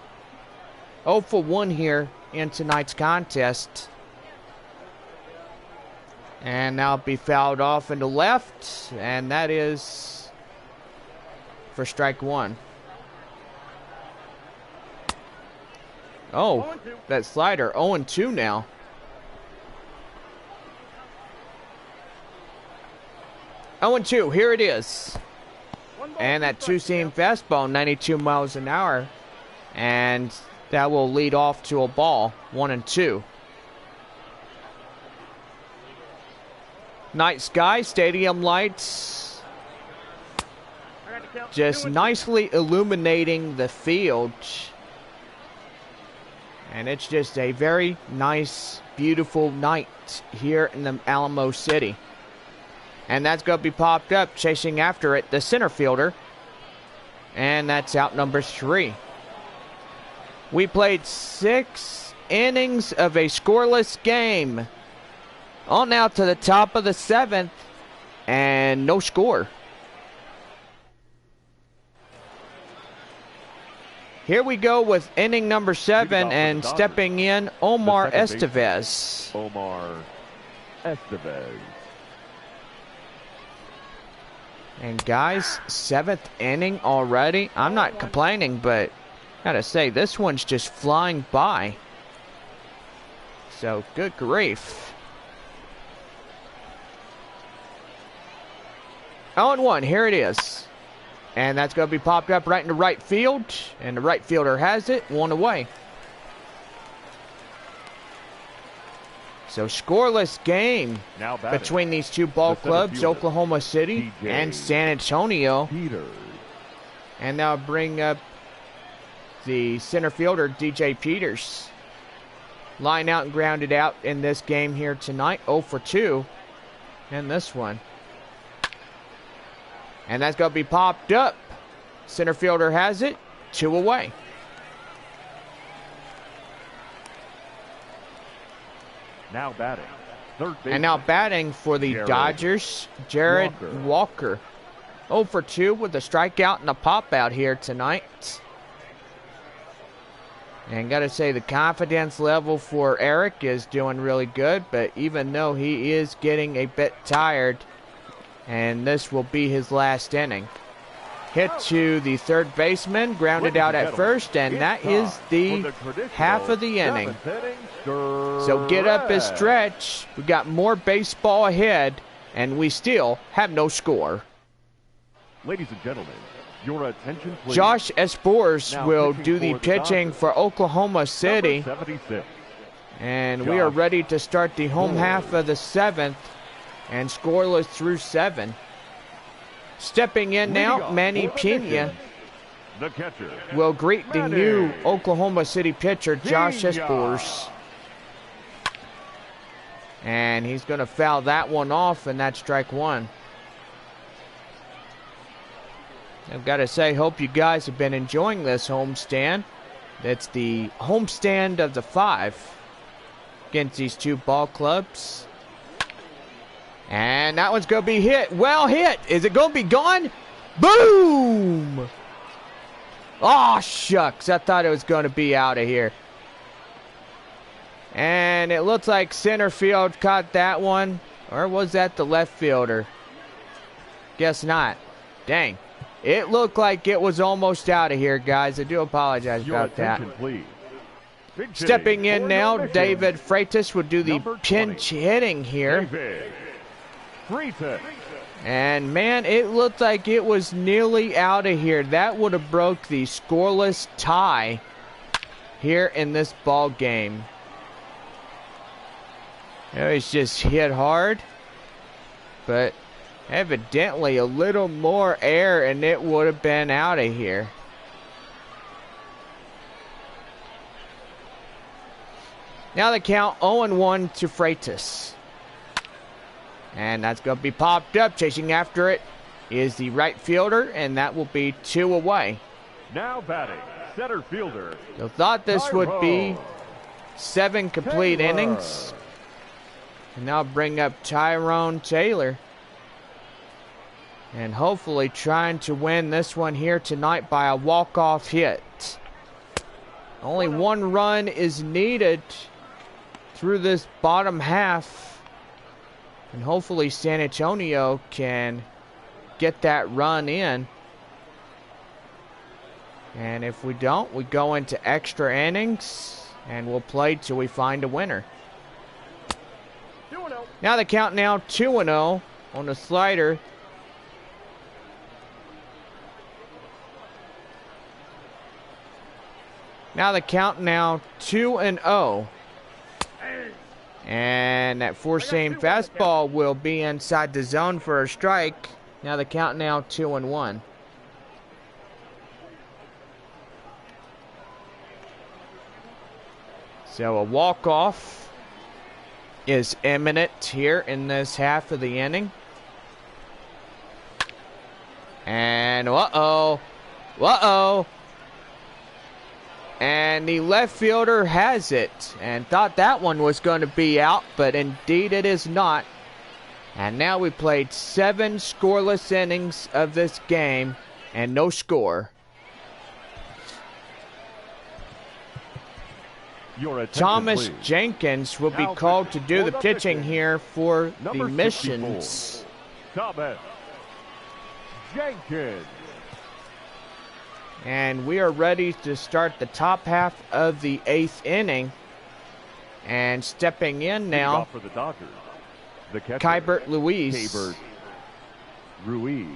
0 for 1 here in tonight's contest. And now be fouled off into left. And that is for strike 1. Oh, that slider. 0-2 now. Oh, 0-2, here it is. And that two-seam fastball, 92 miles an hour. And that will lead off to a ball, 1-2. Night sky, stadium lights. Just nicely illuminating the field. And it's just a very nice, beautiful night here in the Alamo City. And that's going to be popped up, chasing after it, the center fielder. And that's out number 3. We played 6 innings of a scoreless game. On now to the top of the 7th, and no score. Here we go with inning number 7, and stepping in, Omar Estevez. Omar Estevez. And guys, 7th inning already. I'm not complaining, but gotta say, this one's just flying by. So, good grief. 0-1, here it is. And that's going to be popped up right into right field. And the right fielder has it, 1 away. So scoreless game Now batting. between these two ball The center clubs, fielder, Oklahoma City DJ and San Antonio. Peters. And now bring up the center fielder, DJ Peters. Line out and grounded out in this game here tonight. 0 for 2 in this one. And that's going to be popped up. Center fielder has it. 2 away. Now batting. Third base. And now batting for the Jared Dodgers, Jared Walker. 0 for 2 with a strikeout and a pop out here tonight. And got to say, the confidence level for Eric is doing really good, but even though he is getting a bit tired, and this will be his last inning. Hit to the third baseman, grounded out at first, and that is the half of the inning. So get up and stretch. We got more baseball ahead, and we still have no score. Ladies and gentlemen, your attention please. Josh Espors Now will pitching do the for the pitching Dodgers. for Oklahoma City. Number 76. And we are Josh ready to start the home half of the 7th and scoreless through 7. Stepping in now, Leading off Manny for the Pena pitcher, the catcher. will greet the Manny new Oklahoma City pitcher, Josh Pena. Espors. And he's going to foul that one off, and that's strike 1. I've got to say, hope you guys have been enjoying this homestand. That's the homestand of the 5 against these two ball clubs. And that one's going to be hit. Well hit. Is it going to be gone? Boom! Oh, shucks. I thought it was going to be out of here. And it looks like center field caught that one. Or was that the left fielder? Guess not. Dang. It looked like it was almost out of here, guys. I do apologize Your about that. attention, please. Big Stepping hitting in for now, the mission. David Freitas would do the Number 20. pinch hitting here. David Freitas. And man, it looked like it was nearly out of here. That would have broke the scoreless tie here in this ball game. It was just hit hard, but evidently a little more air and it would have been out of here. Now the count 0-1 to Freitas. And that's going to be popped up. Chasing after it is the right fielder, and that will be 2 away. Now batting, center fielder. So thought this would be 7 complete Taylor. innings. And now bring up Tyrone Taylor. And hopefully trying to win this one here tonight by a walk-off hit. Only 1 run is needed through this bottom half. And hopefully San Antonio can get that run in. And if we don't, we go into extra innings. And we'll play till we find a winner. 2-0. Now the count now 2-0 on the slider. Now the count now 2-0. And that four-seam fastball will be inside the zone for a strike. Now the count now 2-1. So a walk-off is imminent here in this half of the inning. And uh-oh. And the left fielder has it. And thought that one was going to be out, but indeed it is not. And now we played 7 scoreless innings of this game and no score. Your attention, Thomas please. Jenkins will be Now called to do for the the pitching pitching. here for Number the Missions. 64. Thomas Jenkins. And we are ready to start the top half of the 8th inning. And stepping in Leading now, off for the Dodgers, the catcher, Kybert Luis. Kybert Ruiz.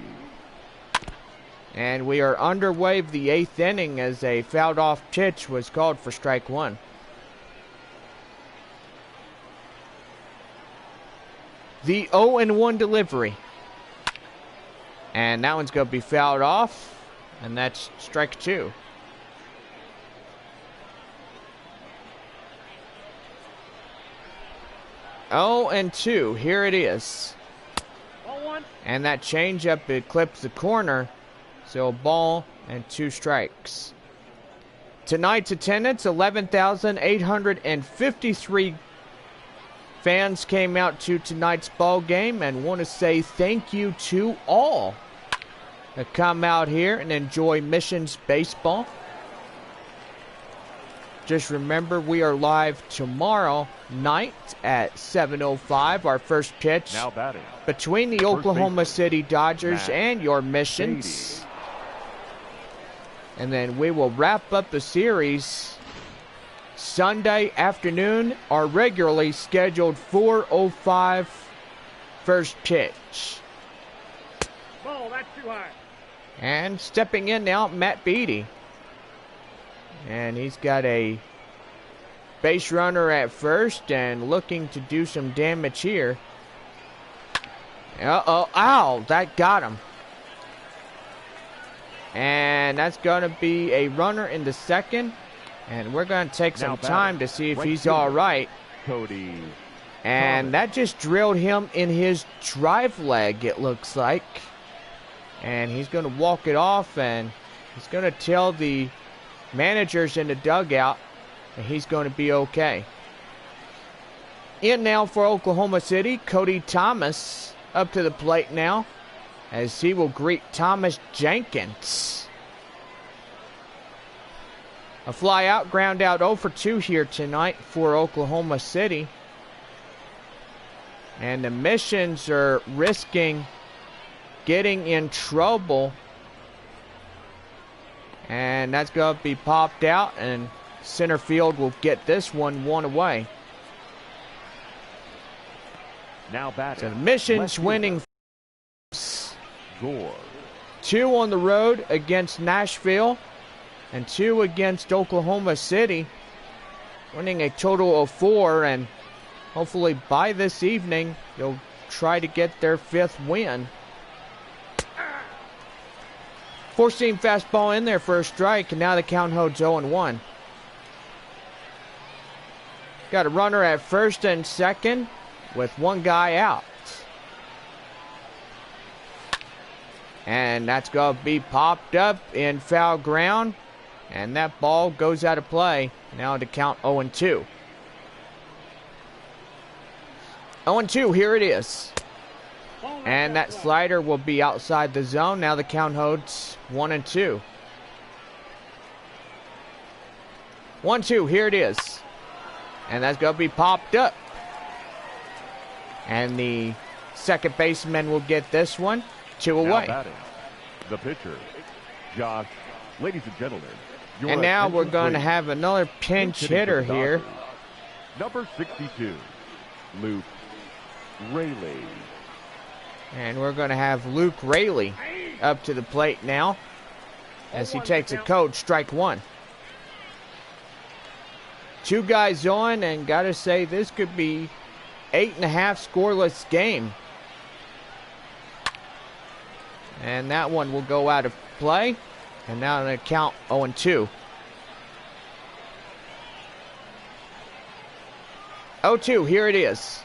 And we are underway of the 8th inning as a fouled off pitch was called for strike 1. the 0-1 delivery. And that one's going to be fouled off. And that's strike 2. Oh, and 2. Here it is. Ball 1. And that changeup, it clips the corner. So a ball and 2 strikes. Tonight's attendance, 11,853 fans came out to tonight's ball game, and want to say thank you to all that come out here and enjoy Missions baseball. Just remember, we are live tomorrow night at 7:05. Our first pitch Now batting. between the First Oklahoma baseman, City Dodgers Matt and your Missions. And then we will wrap up the series Sunday afternoon, our regularly scheduled 4:05 first pitch. Ball, that's too high. And stepping in now, Matt Beatty. And he's got a base runner at first and looking to do some damage here. Uh-oh, ow, that got him. And that's going to be a runner in the second. And we're going to take some time to see if he's all right. Cody. And that just drilled him in his drive leg, it looks like. And he's going to walk it off, and he's going to tell the managers in the dugout that he's going to be okay. In now for Oklahoma City, Cody Thomas up to the plate now, as he will greet Thomas Jenkins. A fly out, ground out 0 for 2 here tonight for Oklahoma City. And the Missions are risking getting in trouble. And that's going to be popped out, and center field will get this one away. Now batting. So the Missions winning Gore. 2 on the road against Nashville and 2 against Oklahoma City, winning a total of 4, and hopefully by this evening they'll try to get their 5th win. 4-seam fastball in there for a strike, and now the count holds 0-1. Got a runner at first and second with 1 guy out. And that's going to be popped up in foul ground. And that ball goes out of play. Now to count 0-2. 0-2, here it is. And that slider will be outside the zone. Now the count holds 1-2. 1-2, here it is. And that's going to be popped up. And the second baseman will get this one. 2 away. Now batting. The pitcher, Josh. Ladies and gentlemen. And now we're going to have another pinch hitter here. Number 62, Luke Rayleigh. And we're going to have Luke Rayleigh up to the plate now as he takes a code, strike 1. 2 guys on, and got to say this could be 8.5 scoreless game. And that one will go out of play. And now the count 0-2. 0-2, here it is.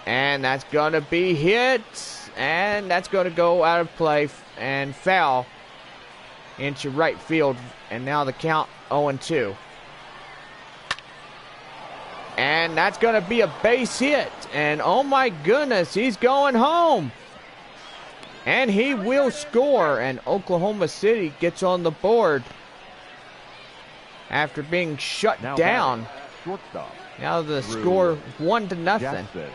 And that's going to be hit. And that's going to go out of play and foul into right field. And now the count 0-2. And that's going to be a base hit. And oh my goodness, he's going home. And he will score, and Oklahoma City gets on the board after being shut down. Shortstop. Now the score 1-0. Jackson.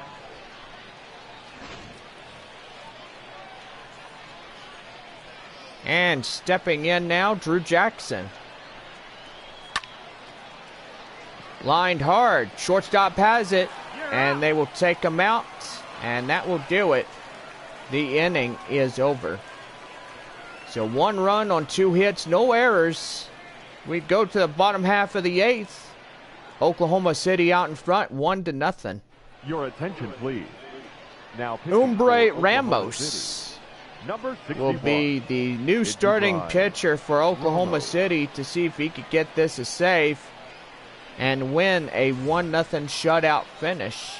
And stepping in now, Drew Jackson. Lined hard. Shortstop has it, and they will take him out, and that will do it. The inning is over. So 1 run on 2 hits, no errors. We go to the bottom half of the 8th. Oklahoma City out in front, 1-0. Your attention, please. Now pitching Umbre for Oklahoma Ramos City, number 61. will be the new starting Drive. pitcher for Oklahoma Ramos. City to see if he could get this a save and win a 1-0 shutout finish.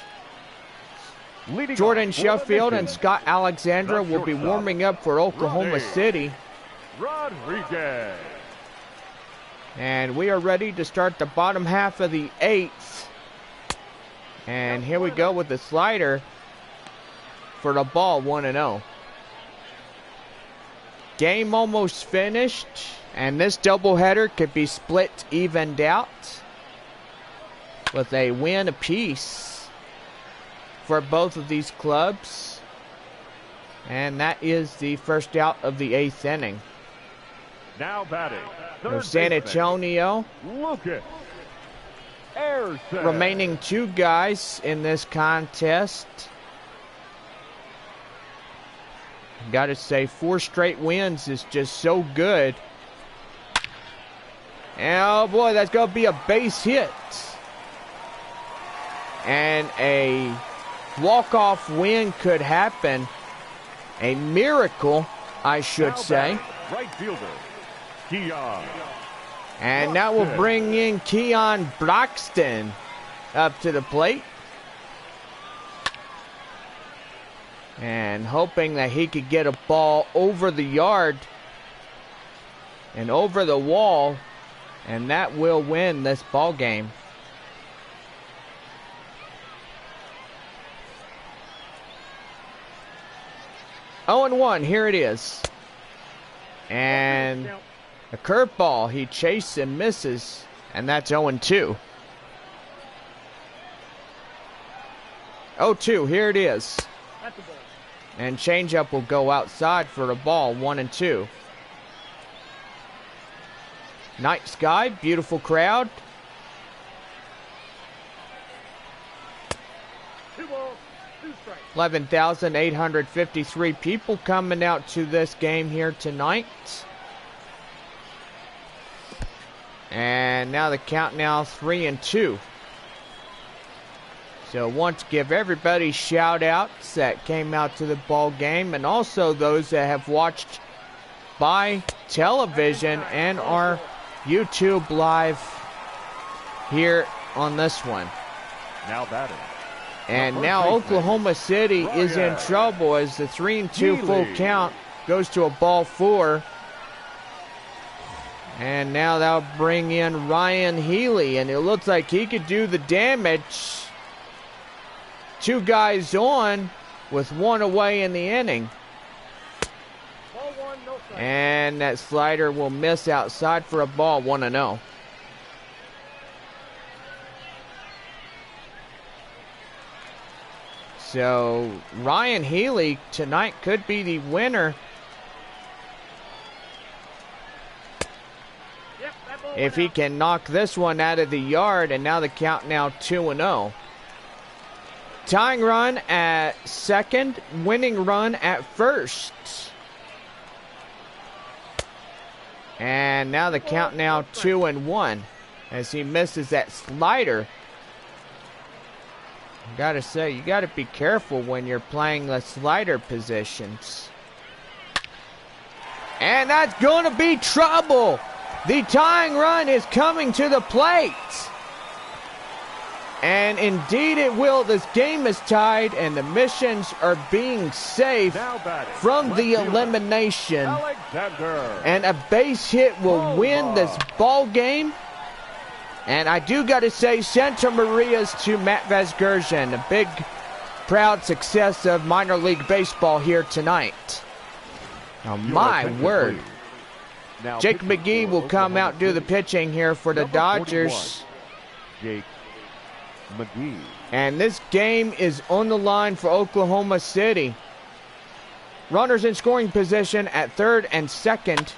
Leading Jordan off for the Sheffield and mission, Scott Alexandra the will be shortstop, warming up for Oklahoma Ronnie City. Rodriguez. And we are ready to start the bottom half of the 8th. And here we go with the slider for the ball, 1-0. Game almost finished, and this doubleheader could be split evened out with a win apiece for both of these clubs. And that is the first out of the 8th inning. Now batting, For third San baseman, Antonio, Lucas Ayerson. remaining 2 guys in this contest. Gotta say, 4 straight wins is just so good. And oh boy, that's gonna be a base hit. And a walk-off win could happen. A miracle, I should Now say. batting, right fielder, Keon. And that will bring in Keon Broxton up to the plate. And hoping that he could get a ball over the yard and over the wall. And that will win this ball game. Oh, and 1, here it is. And a curveball, he chases and misses, and that's 0-2. 0-2, here it is. That's the ball. And changeup will go outside for a ball, 1-2. Night sky, beautiful crowd. 2 balls, 2 strikes. 11,853 people coming out to this game here tonight. And now the count now 3-2. So want to give everybody shout outs that came out to the ball game, and also those that have watched by television and our YouTube live here on this one. Now batting, And the now first baseman, Oklahoma City is in Ryan trouble as the 3-2 full Healy. count goes to a ball 4. And now that'll bring in Ryan Healy, and it looks like he could do the damage. 2 guys on with 1 away in the inning. Ball 1, no strike. And that slider will miss outside for a ball, 1-0. So Ryan Healy tonight could be the winner Yep, that ball if went he out. can knock this one out of the yard. And now the count now 2-0. Tying run at second, winning run at first. And now the count now 2-1 as he misses that slider. Gotta say, you gotta be careful when you're playing the slider positions. And that's gonna be trouble. The tying run is coming to the plate. And indeed it will. This game is tied and the missions are being saved now batting, from the right fielder, elimination. Alexander. And a base hit will win this ball game. And I do got to say, Santa Maria's to Matt Vasgersian. A big, proud success of minor league baseball here tonight. Now, Your my attention, word. please. Now Jake pitching McGee for will come Oklahoma out do the City, pitching here for the number Dodgers. 41, Jake McGee. And this game is on the line for Oklahoma City. Runners in scoring position at third and second.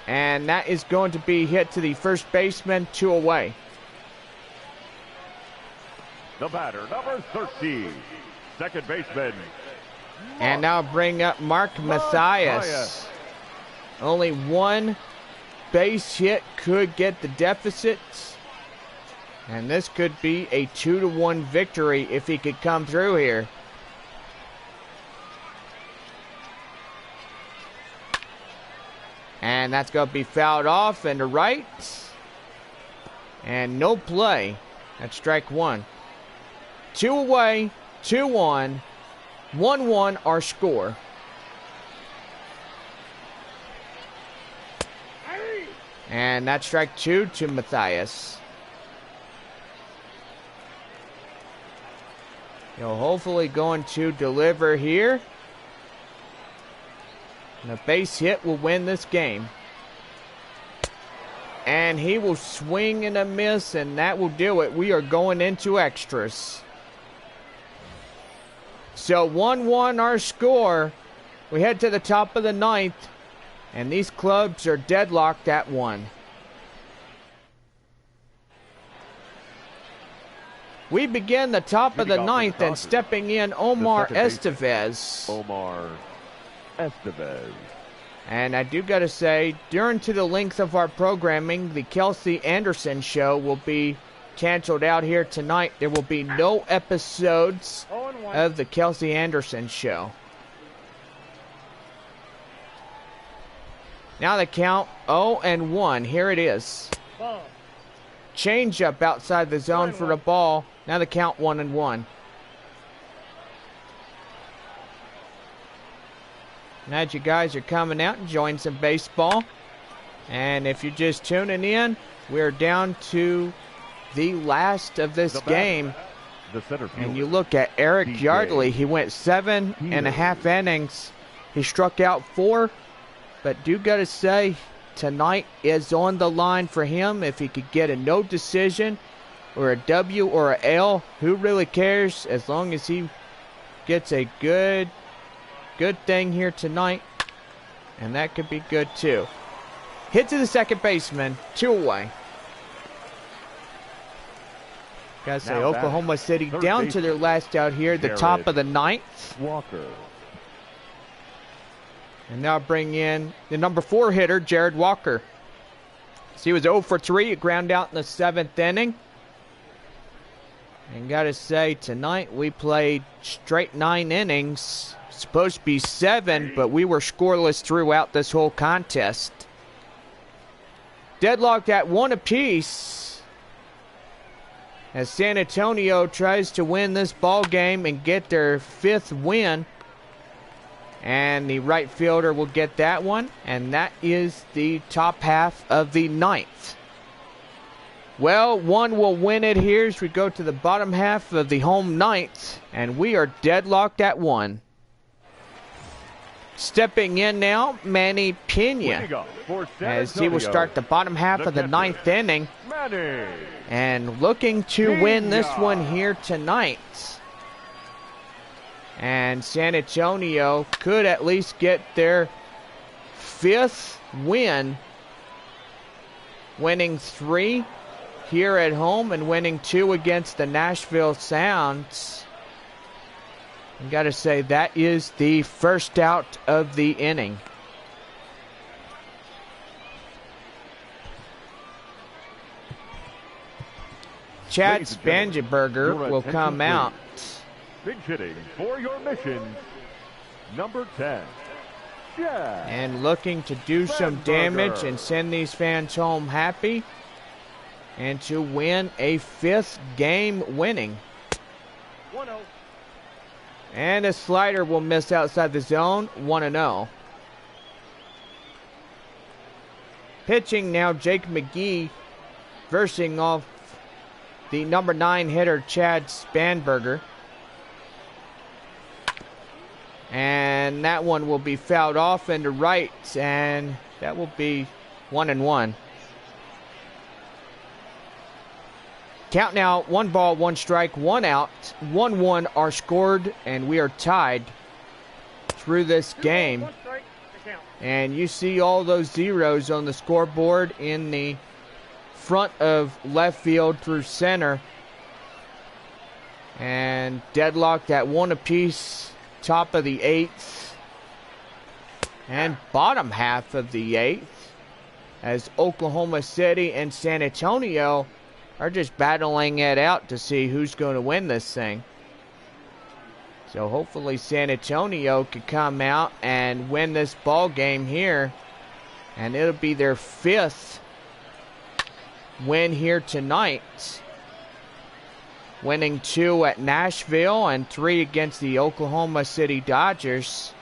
And that is going to be hit to the first baseman, 2 away. The batter, number 13, second baseman. And now bring up Mark Mathias. Only 1 base hit could get the deficit. And this could be a 2-1 victory if he could come through here. And that's going to be fouled off and to right. And no play. That's strike one. 2 away, 2-1, 1-1 our score. And that's strike two to Matthias. He'll hopefully going to deliver here. And a base hit will win this game. And he will swing and a miss, and that will do it. We are going into extras. So 1-1 our score. We head to the top of the ninth, and these clubs are deadlocked at 1. We begin the top of the ninth, and stepping in Omar Estevez. Omar Estevez. And I do got to say, during to the length of our programming, the Kelsey Anderson show will be canceled out here tonight. There will be no episodes of the Kelsey Anderson show. Now the count 0-1. Here it is. Change up outside the zone for the ball. Now the count 1-1. And as you guys are coming out, enjoying some baseball. And if you're just tuning in, we're down to the last of this game. And you look at Eric Yardley. He went 7.5 innings. He struck out 4. But do got to say, tonight is on the line for him. If he could get a no decision or a W or a L, who really cares? As long as he gets a good thing here tonight. And that could be good too. Hit to the second baseman, 2 away. Gotta say, Oklahoma City down to their last out here, the top of the ninth. Walker. And now bring in the number 4 hitter, Jared Walker. So he was 0 for 3, a ground out in the 7th inning. And gotta say, tonight we played straight 9 innings. Supposed to be 7, but we were scoreless throughout this whole contest. Deadlocked at 1 apiece. As San Antonio tries to win this ball game and get their 5th win. And the right fielder will get that one. And that is the top half of the 9th. Well, one will win it here as we go to the bottom half of the home 9th. And we are deadlocked at 1. Stepping in now, Manny Pena. As he will start the bottom half of the 9th inning. And looking to win this one here tonight. And San Antonio could at least get their 5th win. Winning 3 here at home and winning 2 against the Nashville Sounds. I gotta say, that is the first out of the inning. Chad Spangenberger will come out. Big hitting for your mission, number 10. And looking to do some damage and send these fans home happy. And to win a 5th game winning. 1-0. And a slider will miss outside the zone, 1-0. Pitching now, Jake McGee versing off the number 9 hitter, Chad Spanberger. And that one will be fouled off into right, and that will be 1-1. Count now, 1 ball, 1 strike, 1 out. 1-1 are scored, and we are tied through this game. And you see all those zeros on the scoreboard in the front of left field through center. And deadlocked at 1 apiece, top of the 8th. And bottom half of the 8th. As Oklahoma City and San Antonio are just battling it out to see who's going to win this thing. So hopefully San Antonio could come out and win this ball game here. And it'll be their 5th win here tonight. Winning 2 at Nashville and 3 against the Oklahoma City Dodgers.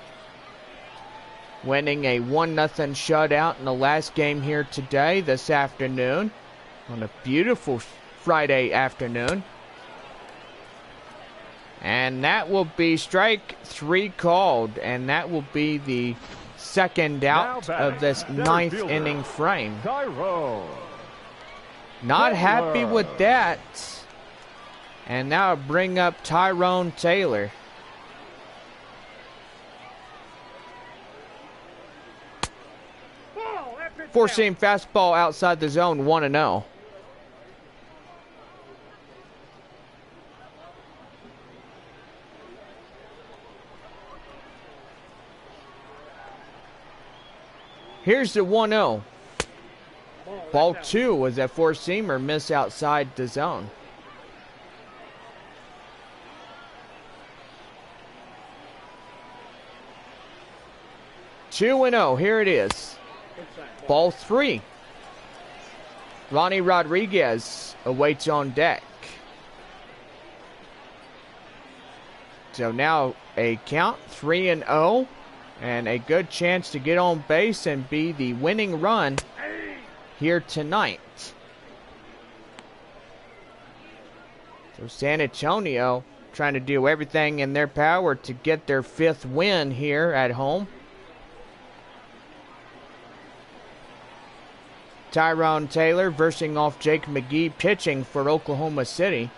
Winning a 1-0 shutout in the last game here today, this afternoon. On a beautiful Friday afternoon. And that will be strike 3 called. And that will be the second out of this 9th inning frame. Not happy with that. And now bring up Tyrone Taylor. Four-seam fastball outside the zone, 1-0. Here's the 1-0. Ball 2 was that four-seamer miss outside the zone. Two and 0. Here it is. Ball 3. Ronnie Rodriguez awaits on deck. So now a count 3-0. And a good chance to get on base and be the winning run here tonight. So San Antonio trying to do everything in their power to get their 5th win here at home. Tyrone Taylor versing off Jake McGee pitching for Oklahoma City.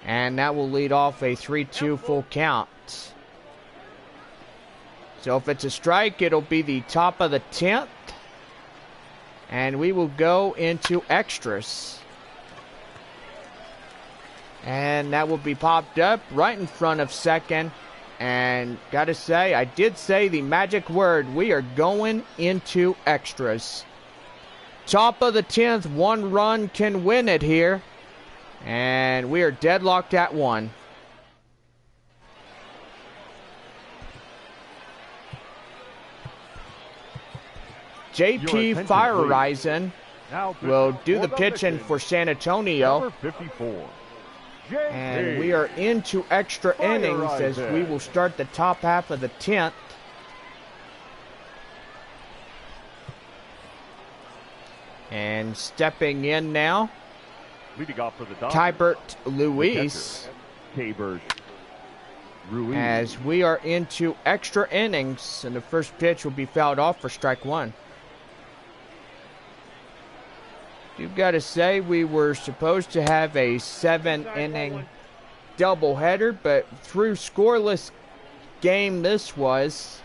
And that will lead off a 3-2 full count. So if it's a strike, it'll be the top of the 10th. And we will go into extras. And that will be popped up right in front of second. And gotta say, I did say the magic word. We are going into extras. Top of the 10th, 1 run can win it here. And we are deadlocked at 1. JP Firerizon will do the pitching for San Antonio. 54. And we are into extra innings as we will start the top half of the 10th. And stepping in now, leading off for the Dodgers, Tybert Luis. As we are into extra innings, and the first pitch will be fouled off for strike 1. You've got to say we were supposed to have a 7-inning doubleheader, but through scoreless game this was,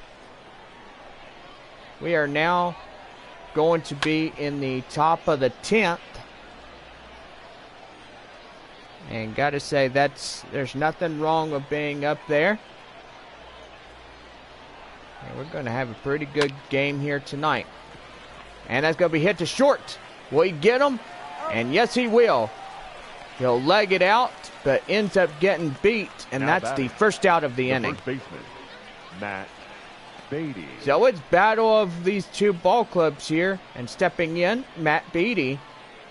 we are now going to be in the top of the 10th. And got to say there's nothing wrong with being up there. And we're going to have a pretty good game here tonight. And that's going to be hit to short. Will he get him? And yes, he will. He'll leg it out, but ends up getting beat, and that's the first out of the inning. First baseman, Matt Beatty. So it's battle of these two ball clubs here, and stepping in, Matt Beatty.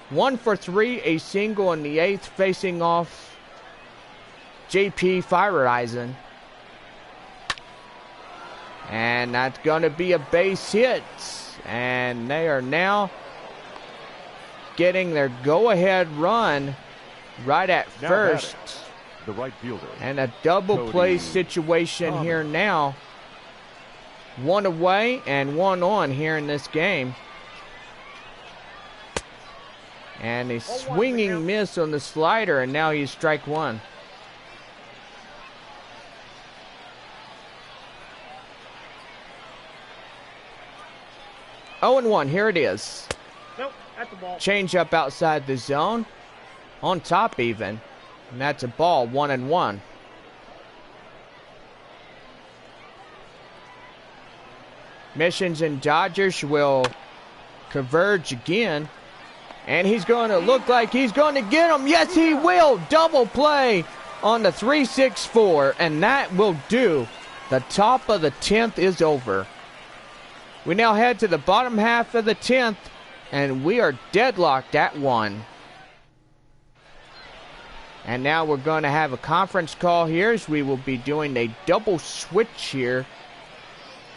1 for 3, a single in the 8th, facing off JP Firerizon. And that's going to be a base hit, and they are now getting their go-ahead run right at first. The right fielder. And a double play situation here now. 1 away and 1 on here in this game. And a swinging miss on the slider, and now he's strike 1. Oh, and 1, here it is. Nope, that's the ball. Change up outside the zone. On top even. And that's a ball, 1-1. Missions and Dodgers will converge again. And he's going to look like he's going to get him. Yes, he will. Double play on the 3-6-4. And that will do. The top of the 10th is over. We now head to the bottom half of the 10th. And we are deadlocked at 1. And now we're going to have a conference call here as we will be doing a double switch here.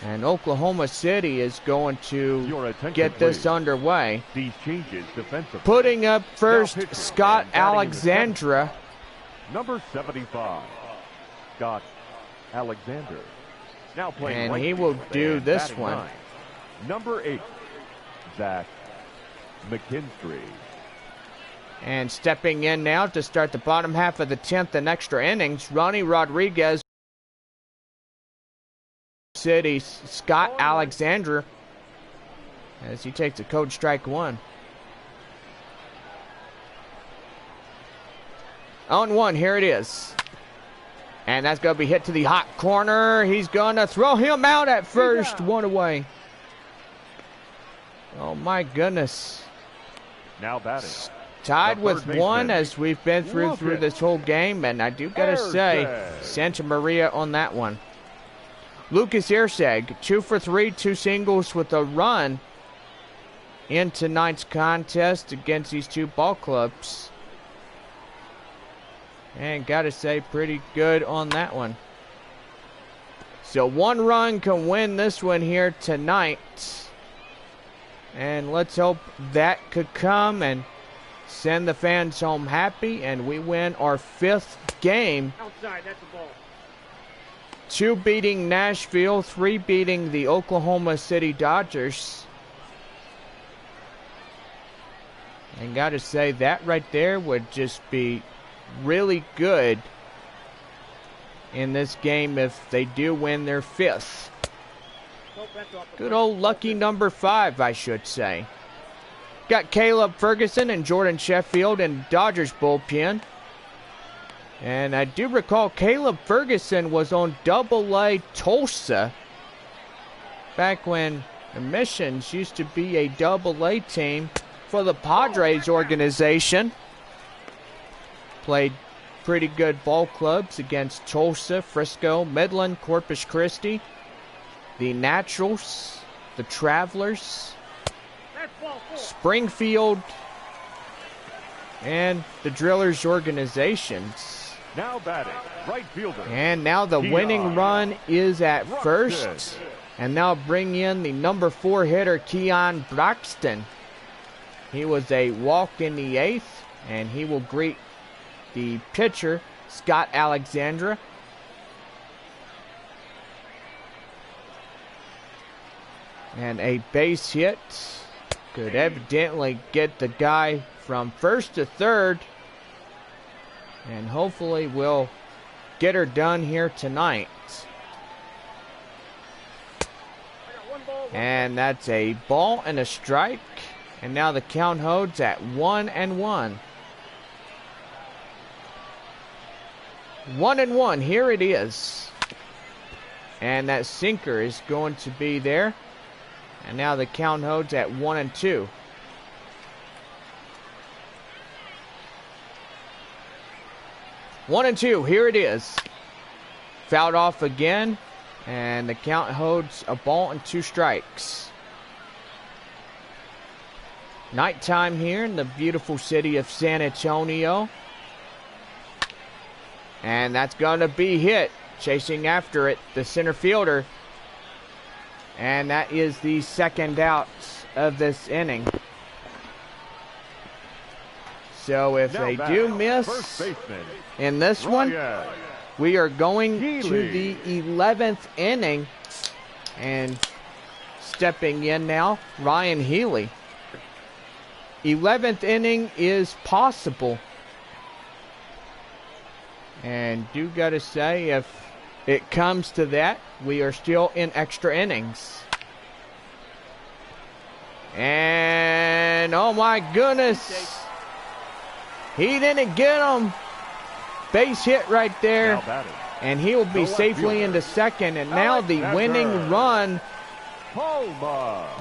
And Oklahoma City is going to get this underway. These changes defensively. Putting up first, Scott Alexandra. Number 75, Scott Alexander. Now playing And right he will field do and this batting one. 9. Number 8, Zach McKinstry. And stepping in now to start the bottom half of the 10th and extra innings, Ronnie Rodriguez. City, Scott Alexander, as he takes a code strike 1. 0-1, here it is. And that's going to be hit to the hot corner. He's going to throw him out at first. 1 away. Oh, my goodness. Now batting. Tied with 1 as we've been through this whole game. And I do got to say, Santa Maria on that one. Lucas Irseg, 2 for 3, 2 singles with a run in tonight's contest against these two ball clubs. And got to say, pretty good on that one. So 1 run can win this one here tonight. And let's hope that could come and send the fans home happy. And we win our 5th game. Outside, that's the ball. 2 beating Nashville, 3 beating the Oklahoma City Dodgers. And got to say, that right there would just be really good in this game if they do win their 5th. Good old lucky number 5, I should say. Got Caleb Ferguson and Jordan Sheffield in Dodgers bullpen. And I do recall Caleb Ferguson was on Double-A Tulsa back when the Missions used to be a Double-A team for the Padres organization. Played pretty good ball clubs against Tulsa, Frisco, Midland, Corpus Christi, the Naturals, the Travelers, Springfield, and the Drillers organizations. Now batting, right fielder. And now the winning run is at first. And now bring in the number 4 hitter, Keon Braxton. He was a walk in the 8th, and he will greet the pitcher, Scott Alexandra. And a base hit could evidently get the guy from first to third. And hopefully we'll get her done here tonight. And that's a ball and a strike. And now the count holds at 1-1. 1-1, here it is. And that sinker is going to be there. And now the count holds at 1-2. 1-2, here it is. Fouled off again. And the count holds a ball and 2 strikes. Nighttime here in the beautiful city of San Antonio. And that's going to be hit. Chasing after it, the center fielder. And that is the second out of this inning. So if they do miss in this one, we are going to the 11th inning. And stepping in now, Ryan Healy. 11th inning is possible. And do gotta say, if it comes to that, we are still in extra innings. And oh my goodness, he didn't get him. Base hit right there. And he will be safely into second. And now the winning run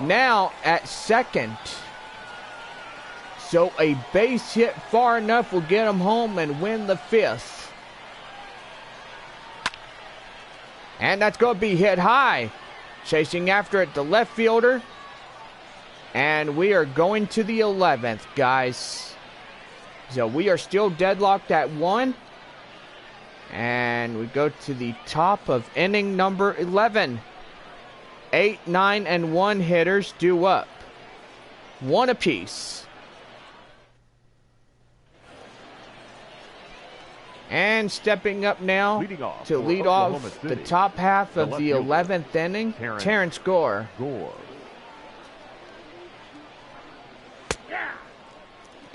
now at second. So a base hit far enough will get him home and win the 5th. And that's going to be hit high. Chasing after it, the left fielder. And we are going to the 11th, guys. So we are still deadlocked at 1. And we go to the top of inning number 11. 8, 9, and 1 hitters due up. 1 apiece. And stepping up now to lead off the top half of the 11th inning, Terrence Gore.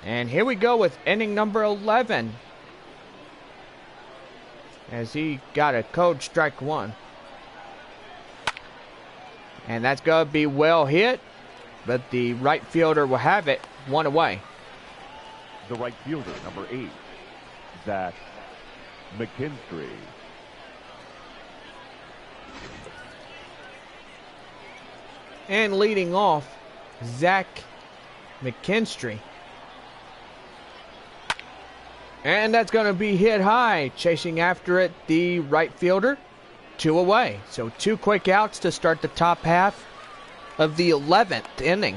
And here we go with inning number 11. As he got a cold strike 1. And that's going to be well hit. But the right fielder will have it 1 away. The right fielder, number 8, Zach McKinstry. And leading off, Zach McKinstry. And that's going to be hit high. Chasing after it, the right fielder. 2 away. So 2 quick outs to start the top half of the 11th inning.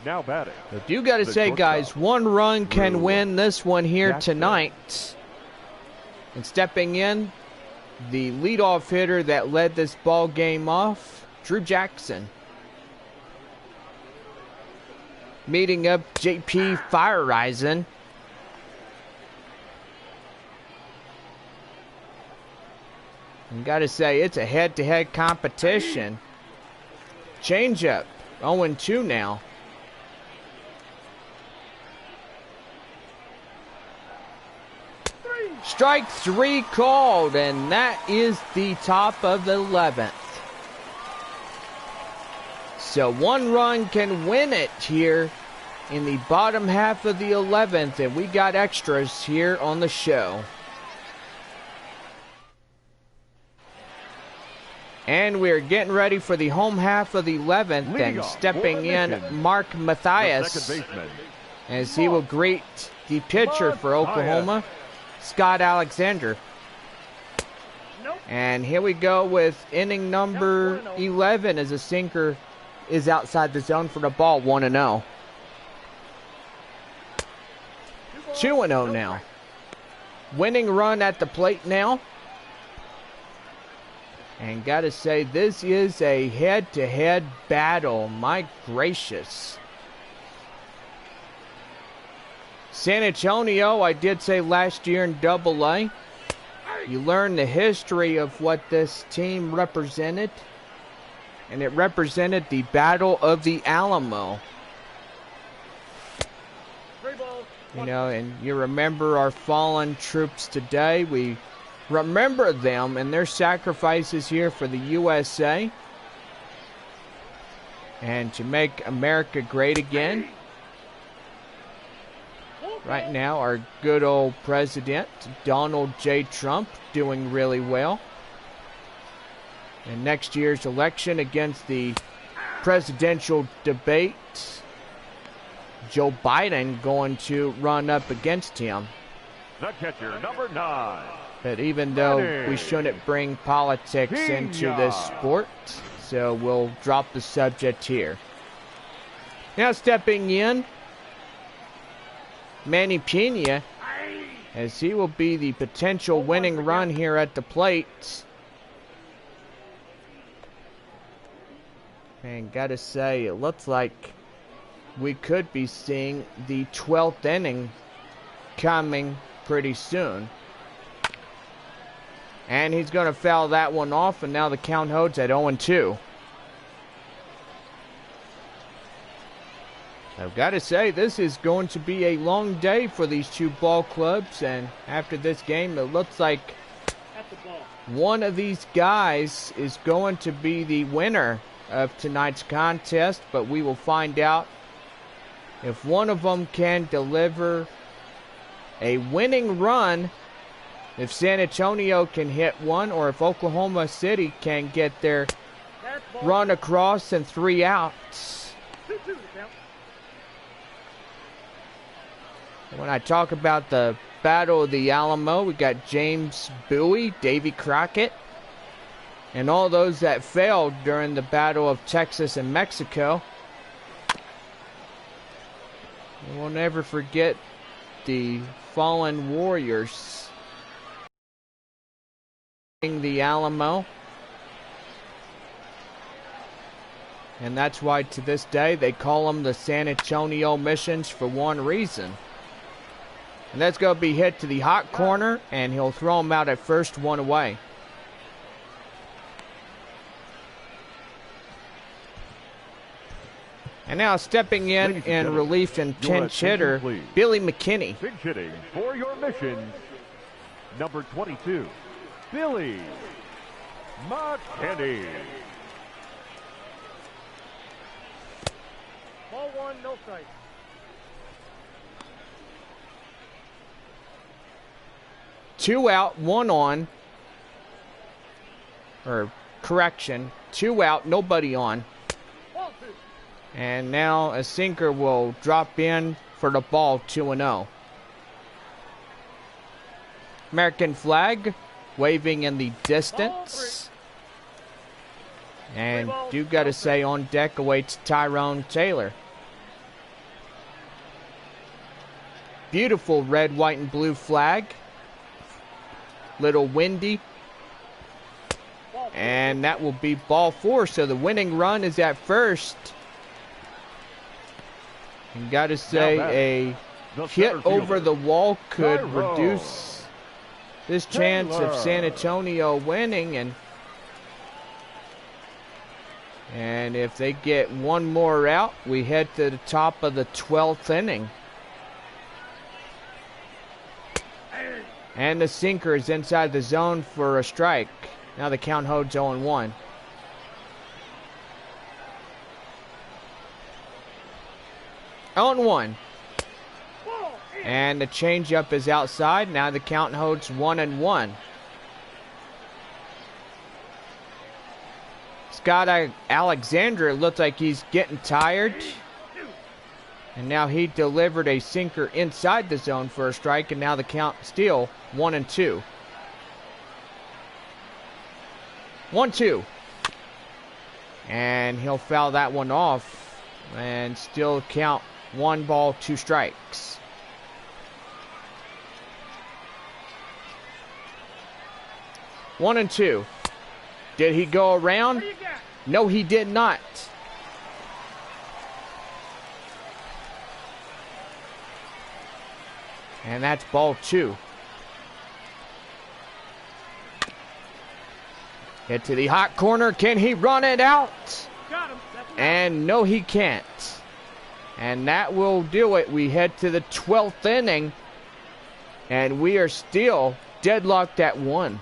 Now batting. But you got to say, guys, 1 run can win this one here tonight. And stepping in, the leadoff hitter that led this ball game off, Drew Jackson. Meeting up JP Firerizing. And got to say, it's a head-to-head competition. Changeup, 0-2 now. Strike 3 called, and that is the top of the 11th. So 1 run can win it here in the bottom half of the 11th, and we got extras here on the show. And we're getting ready for the home half of the 11th, and stepping in, Mark Mathias, as he will greet the pitcher for Oklahoma, Scott Alexander. And here we go with inning number 11 as a sinker is outside the zone for the ball, 1-0. 2-0 now. Winning run at the plate now. And gotta say, this is a head-to-head battle. My gracious. San Antonio, I did say last year in Double-A, you learn the history of what this team represented. And it represented the Battle of the Alamo. You know, and you remember our fallen troops today. We remember them and their sacrifices here for the USA. And to make America great again. Right now, our good old president, Donald J. Trump, doing really well. In next year's election against the presidential debate, Joe Biden going to run up against him. The catcher, number 9. But even though we shouldn't bring politics into this sport, so we'll drop the subject here. Now stepping in, Manny Pena, as he will be the potential winning run here at the plate. And gotta say, it looks like we could be seeing the 12th inning coming pretty soon. And he's going to foul that one off, and now the count holds at 0-2. I've got to say, this is going to be a long day for these two ball clubs, and after this game, it looks like one of these guys is going to be the winner of tonight's contest, but we will find out if one of them can deliver a winning run, if San Antonio can hit one, or if Oklahoma City can get their run across and 3 outs. When I talk about the Battle of the Alamo, we got James Bowie, Davy Crockett, and all those that failed during the Battle of Texas and Mexico. We'll never forget the fallen warriors in the Alamo. And that's why to this day they call them the San Antonio missions for one reason. And that's going to be hit to the hot corner, and he'll throw him out at first, one away. And now stepping in relief and pinch hitter, Billy McKinney. Pinch hitting for your missions, number 22, Billy McKinney. Ball one, no strike. Two out, one on. Or correction, two out, nobody on. Ball two. And now a sinker will drop in for the ball, 2-0. American flag waving in the distance. And do got to say on deck awaits Tyrone Taylor. Beautiful red, white, and blue flag. Little windy. And that will be ball four. So the winning run is at first. And got to say a hit over the wall could reduce this chance of San Antonio winning. And if they get one more out, we head to the top of the 12th inning. And the sinker is inside the zone for a strike. Now the count holds 0-1. On one. And the changeup is outside. Now the count holds 1-1. Scott Alexander looks like he's getting tired. And now he delivered a sinker inside the zone for a strike. And now the count still 1-2. 1-2. And he'll foul that one off. And still count 1 ball, 2 strikes. One and two. Did he go around? No, he did not. And that's ball 2. Hit to the hot corner. Can he run it out? Got him. And no, he can't. And that will do it. We head to the 12th inning. And we are still deadlocked at 1.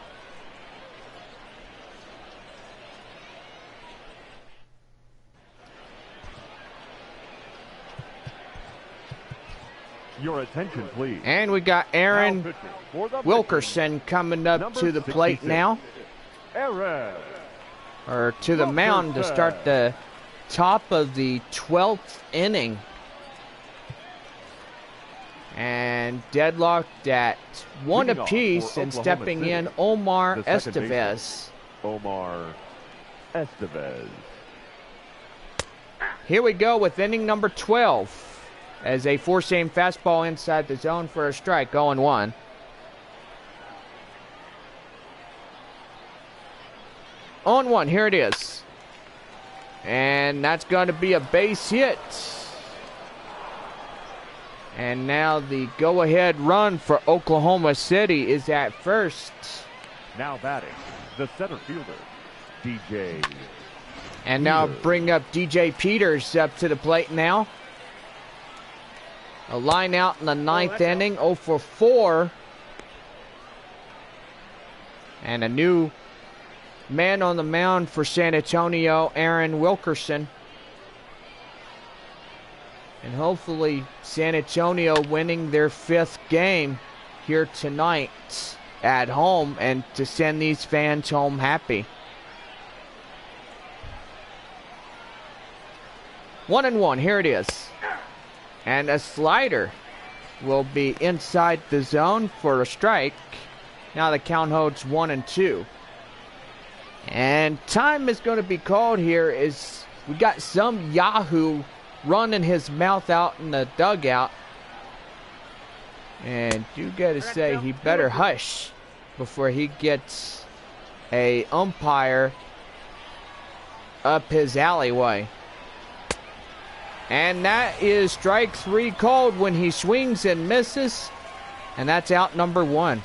Your attention, please. And we got Aaron Wilkerson coming up to the plate now. Aaron. Or to the mound to start the top of the 12th inning. And deadlocked at 1 apiece, and stepping in Omar Estevez. Omar Estevez. Here we go with inning number 12. As a four-seam fastball inside the zone for a strike, 0-1. On one, here it is. And that's going to be a base hit. And now the go-ahead run for Oklahoma City is at first. Now batting, the center fielder, DJ. And now bring up DJ Peters up to the plate now. A line out in the 9th inning, 0 for 4. And a new man on the mound for San Antonio, Aaron Wilkerson. And hopefully San Antonio winning their 5th game here tonight at home, and to send these fans home happy. 1-1, here it is. And a slider. will be inside the zone for a strike. Now the count holds 1-2. And time is going to be called here as we got some Yahoo running his mouth out in the dugout. And you got to say he better hush before he gets a umpire up his alleyway. And that is strike 3 called when he swings and misses. And that's out number 1.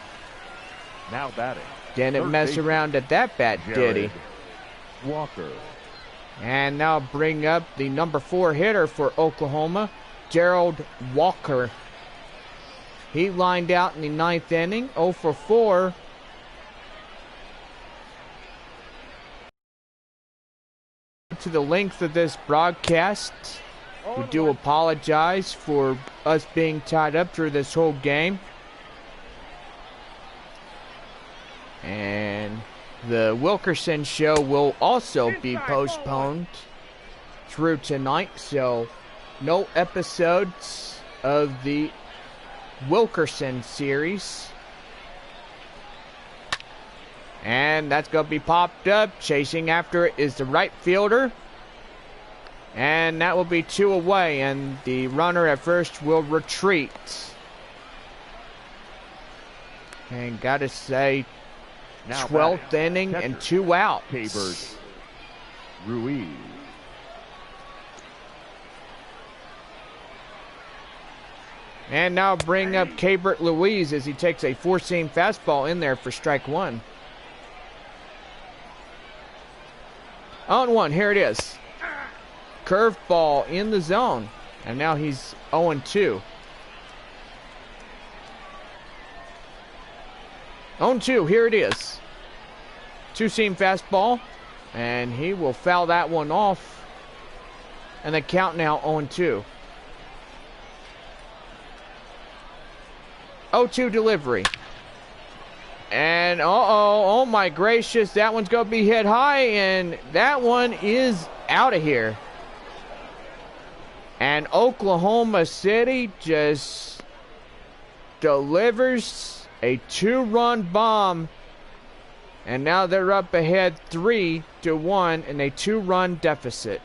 Now batting. Didn't mess around at that bat, did he? Walker. And now bring up the number 4 hitter for Oklahoma, Gerald Walker. He lined out in the 9th inning, 0 for 4. To the length of this broadcast, we do apologize for us being tied up through this whole game. And the Wilkerson show will also be postponed through tonight, so no episodes of the Wilkerson series. And that's going to be popped up. Chasing after it is the right fielder. And that will be 2 away, and the runner at first will retreat. And got to say, Now 12th inning and 2 outs. Cabert Ruiz. And now bring up Cabert Louise as he takes a 4-seam fastball in there for strike 1. 0-1, here it is. Curveball in the zone. And now he's 0-2. 0-2, here it is. 2-seam fastball. And he will foul that one off. And the count now 0-2. 0-2 delivery. And oh my gracious, that one's going to be hit high, and that one is out of here. And Oklahoma City just delivers a 2-run bomb. And now they're up ahead 3-1 in a 2-run deficit.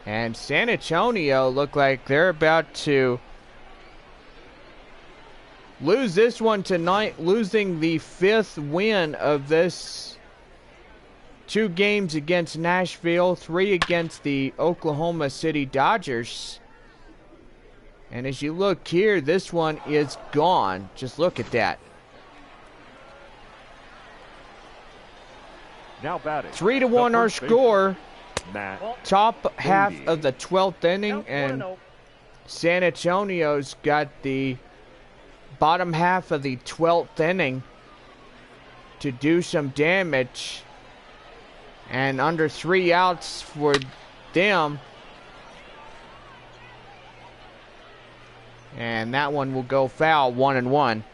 And San Antonio look like they're about to lose this one tonight, losing the 5th win of this. 2 games against Nashville, 3 against the Oklahoma City Dodgers. And as you look here, this one is gone. Just look at that. Now batting. 3-1 our score. Matt. Top half of the 12th inning, and San Antonio's got the bottom half of the 12th inning to do some damage. And under 3 outs for them. And that one will go foul, 1-1.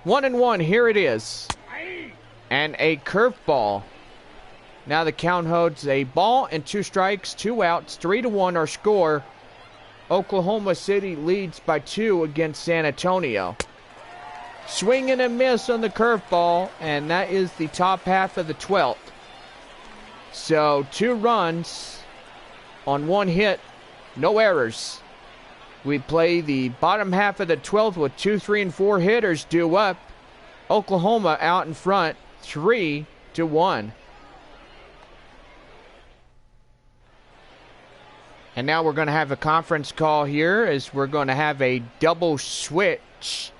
One and one, here it is. And a curveball. Now the count holds a ball and 2 strikes, 2 outs, 3-1 our score. Oklahoma City leads by 2 against San Antonio. Swing and a miss on the curveball, and that is the top half of the 12th. So 2 runs on 1 hit, no errors. We play the bottom half of the 12th with 2, 3, and 4 hitters due up. Oklahoma out in front, 3-1. And now we're going to have a conference call here as we're going to have a double switch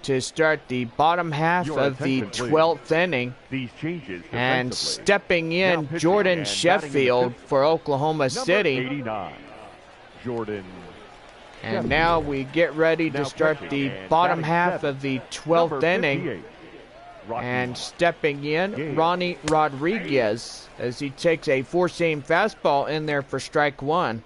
to start the bottom half of the 12th inning. These changes and defensively. stepping in, Now Jordan pitching and Sheffield batting in the for Oklahoma Number City. 89, Jordan. And now we get ready to Now start pitching the and bottom batting half 7, of the 12th number inning. 58, Rocky And Mountain. stepping in, Game. Ronnie Rodriguez as he takes a 4-seam fastball in there for strike 1.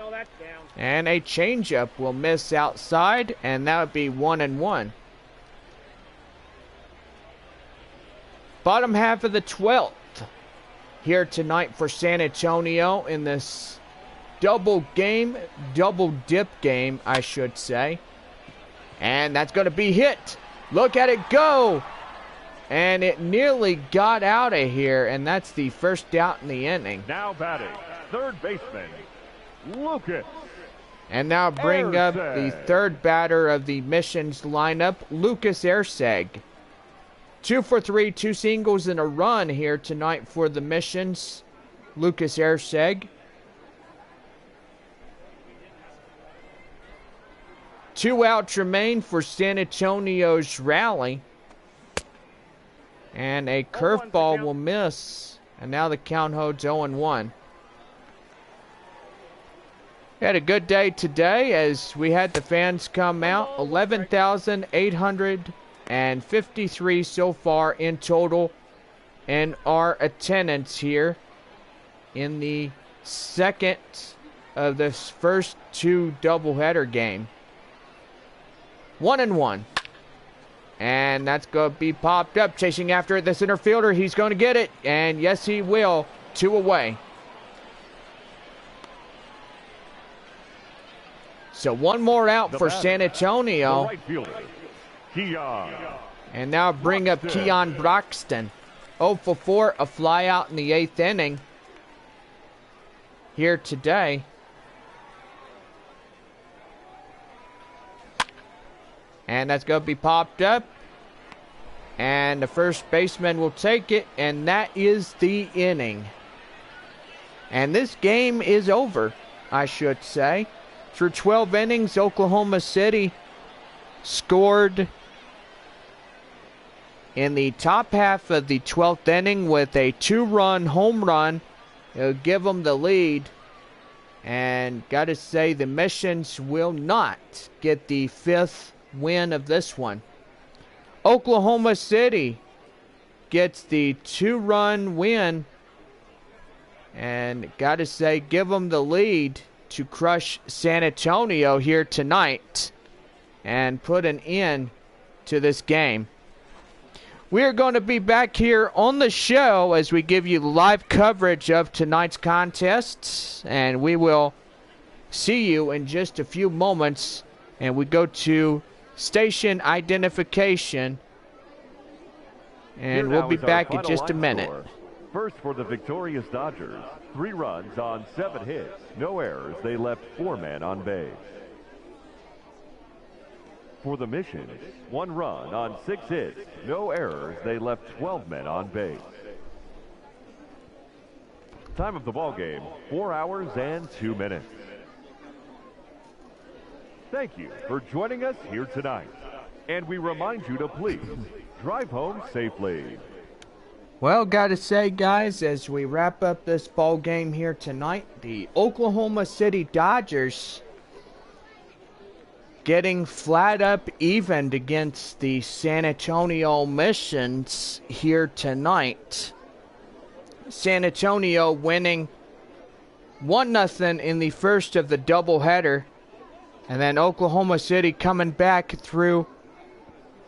No, that's down. And a changeup will miss outside, and that would be 1-1. Bottom half of the 12th here tonight for San Antonio in this double dip game, I should say. And that's going to be hit. Look at it go. And it nearly got out of here, and that's the first out in the inning. Now batting, third baseman, Lucas. And now bring up the third batter of the Missions lineup, Lucas Erseg. 2 for 3, 2 singles and a run here tonight for the Missions, Lucas Erseg. 2 outs remain for San Antonio's rally. And a curveball will miss. And now the count holds 0-1. Had a good day today as we had the fans come out. 11,853 so far in total in our attendance here in the second of this first 2 doubleheader game. 1-1. And that's going to be popped up. Chasing after it, the center fielder. He's going to get it. And yes, he will. 2 away. So 1 more out for San Antonio. Right fielder, Keon. And now bring up Keon Broxton. 0 for 4, a fly out in the 8th inning here today. And that's going to be popped up. And the first baseman will take it. And that is the inning. And this game is over, I should say. Through 12 innings, Oklahoma City scored in the top half of the 12th inning with a 2-run home run. It'll give them the lead. And got to say, the Missions will not get the 5th win of this one. Oklahoma City gets the 2-run win. And got to say, give them the lead to crush San Antonio here tonight and put an end to this game. We're going to be back here on the show as we give you live coverage of tonight's contests, and we will see you in just a few moments. And we go to station identification, and we'll be back in just a minute. First for the victorious Dodgers, 3 runs on 7 hits, no errors. They left 4 men on base. For the Missions, 1 run on 6 hits, no errors. They left 12 men on base. Time of the ball game, 4 hours and 2 minutes. Thank you for joining us here tonight. And we remind you to please drive home safely. Well, gotta say, guys, as we wrap up this ball game here tonight, the Oklahoma City Dodgers getting flat up evened against the San Antonio Missions here tonight. San Antonio winning 1-0 in the first of the doubleheader, and then Oklahoma City coming back through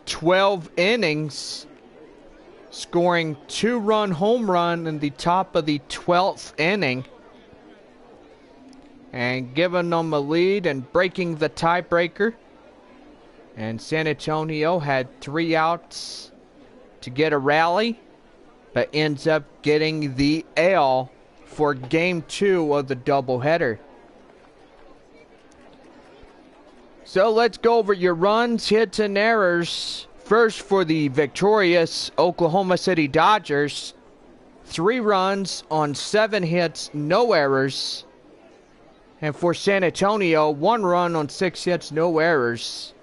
12 innings, scoring 2-run home run in the top of the 12th inning and giving them a lead and breaking the tiebreaker. And San Antonio had 3 outs to get a rally, but ends up getting the L for Game 2 of the doubleheader. So let's go over your runs, hits, and errors. First, for the victorious Oklahoma City Dodgers, 3 runs on 7 hits, no errors. And for San Antonio, 1 run on 6 hits, no errors.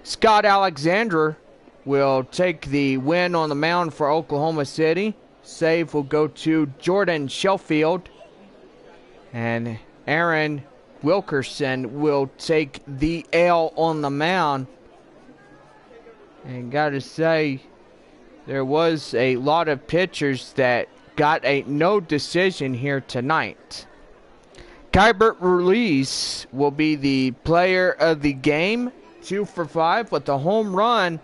Scott Alexander will take the win on the mound for Oklahoma City. Save will go to Jordan Sheffield. And Aaron Wilkerson will take the L on the mound. And gotta say, there was a lot of pitchers that got a no decision here tonight. Kybert Ruiz will be the player of the game. 2 for 5 with a home run.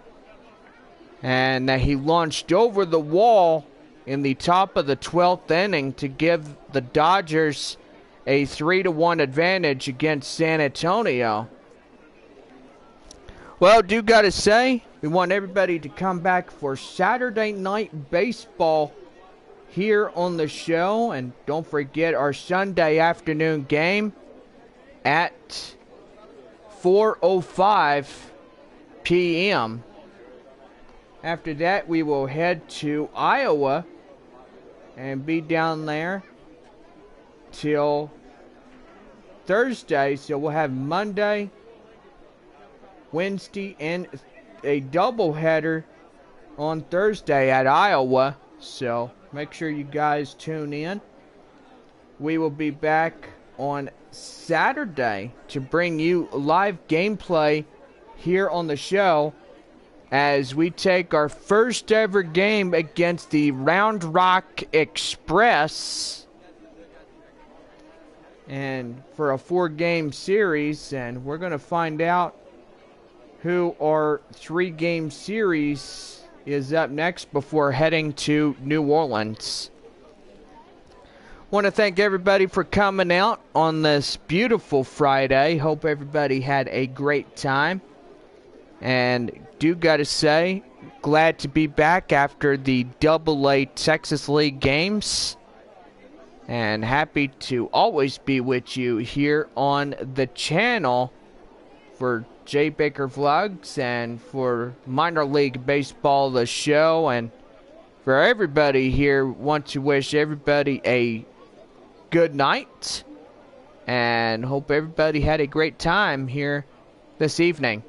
And he launched over the wall in the top of the 12th inning to give the Dodgers a 3-1 advantage against San Antonio. Well, do gotta say, we want everybody to come back for Saturday night baseball here on the show. And don't forget our Sunday afternoon game at 4:05 p.m. After that, we will head to Iowa and be down there till Thursday. So we'll have Monday, Wednesday, and a doubleheader on Thursday at Iowa. So make sure you guys tune in. We will be back on Saturday to bring you live gameplay here on the show as we take our first ever game against the Round Rock Express, and for a 4-game series. And we're going to find out who our 3-game series is up next before heading to New Orleans. Want to thank everybody for coming out on this beautiful Friday. Hope everybody had a great time. And do gotta say, glad to be back after the AA Texas League games. And happy to always be with you here on the channel for JBaker Vlogs and for Minor League Baseball, the show. And for everybody here, want to wish everybody a good night. And hope everybody had a great time here this evening.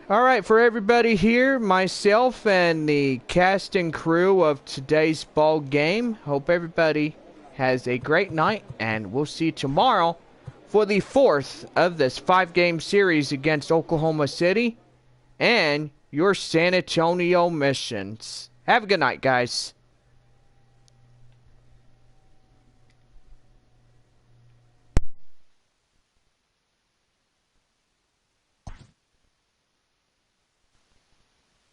Alright, for everybody here, myself and the cast and crew of today's ball game, hope everybody has a great night, and we'll see you tomorrow for the 4th of this 5-game series against Oklahoma City and your San Antonio Missions. Have a good night, guys.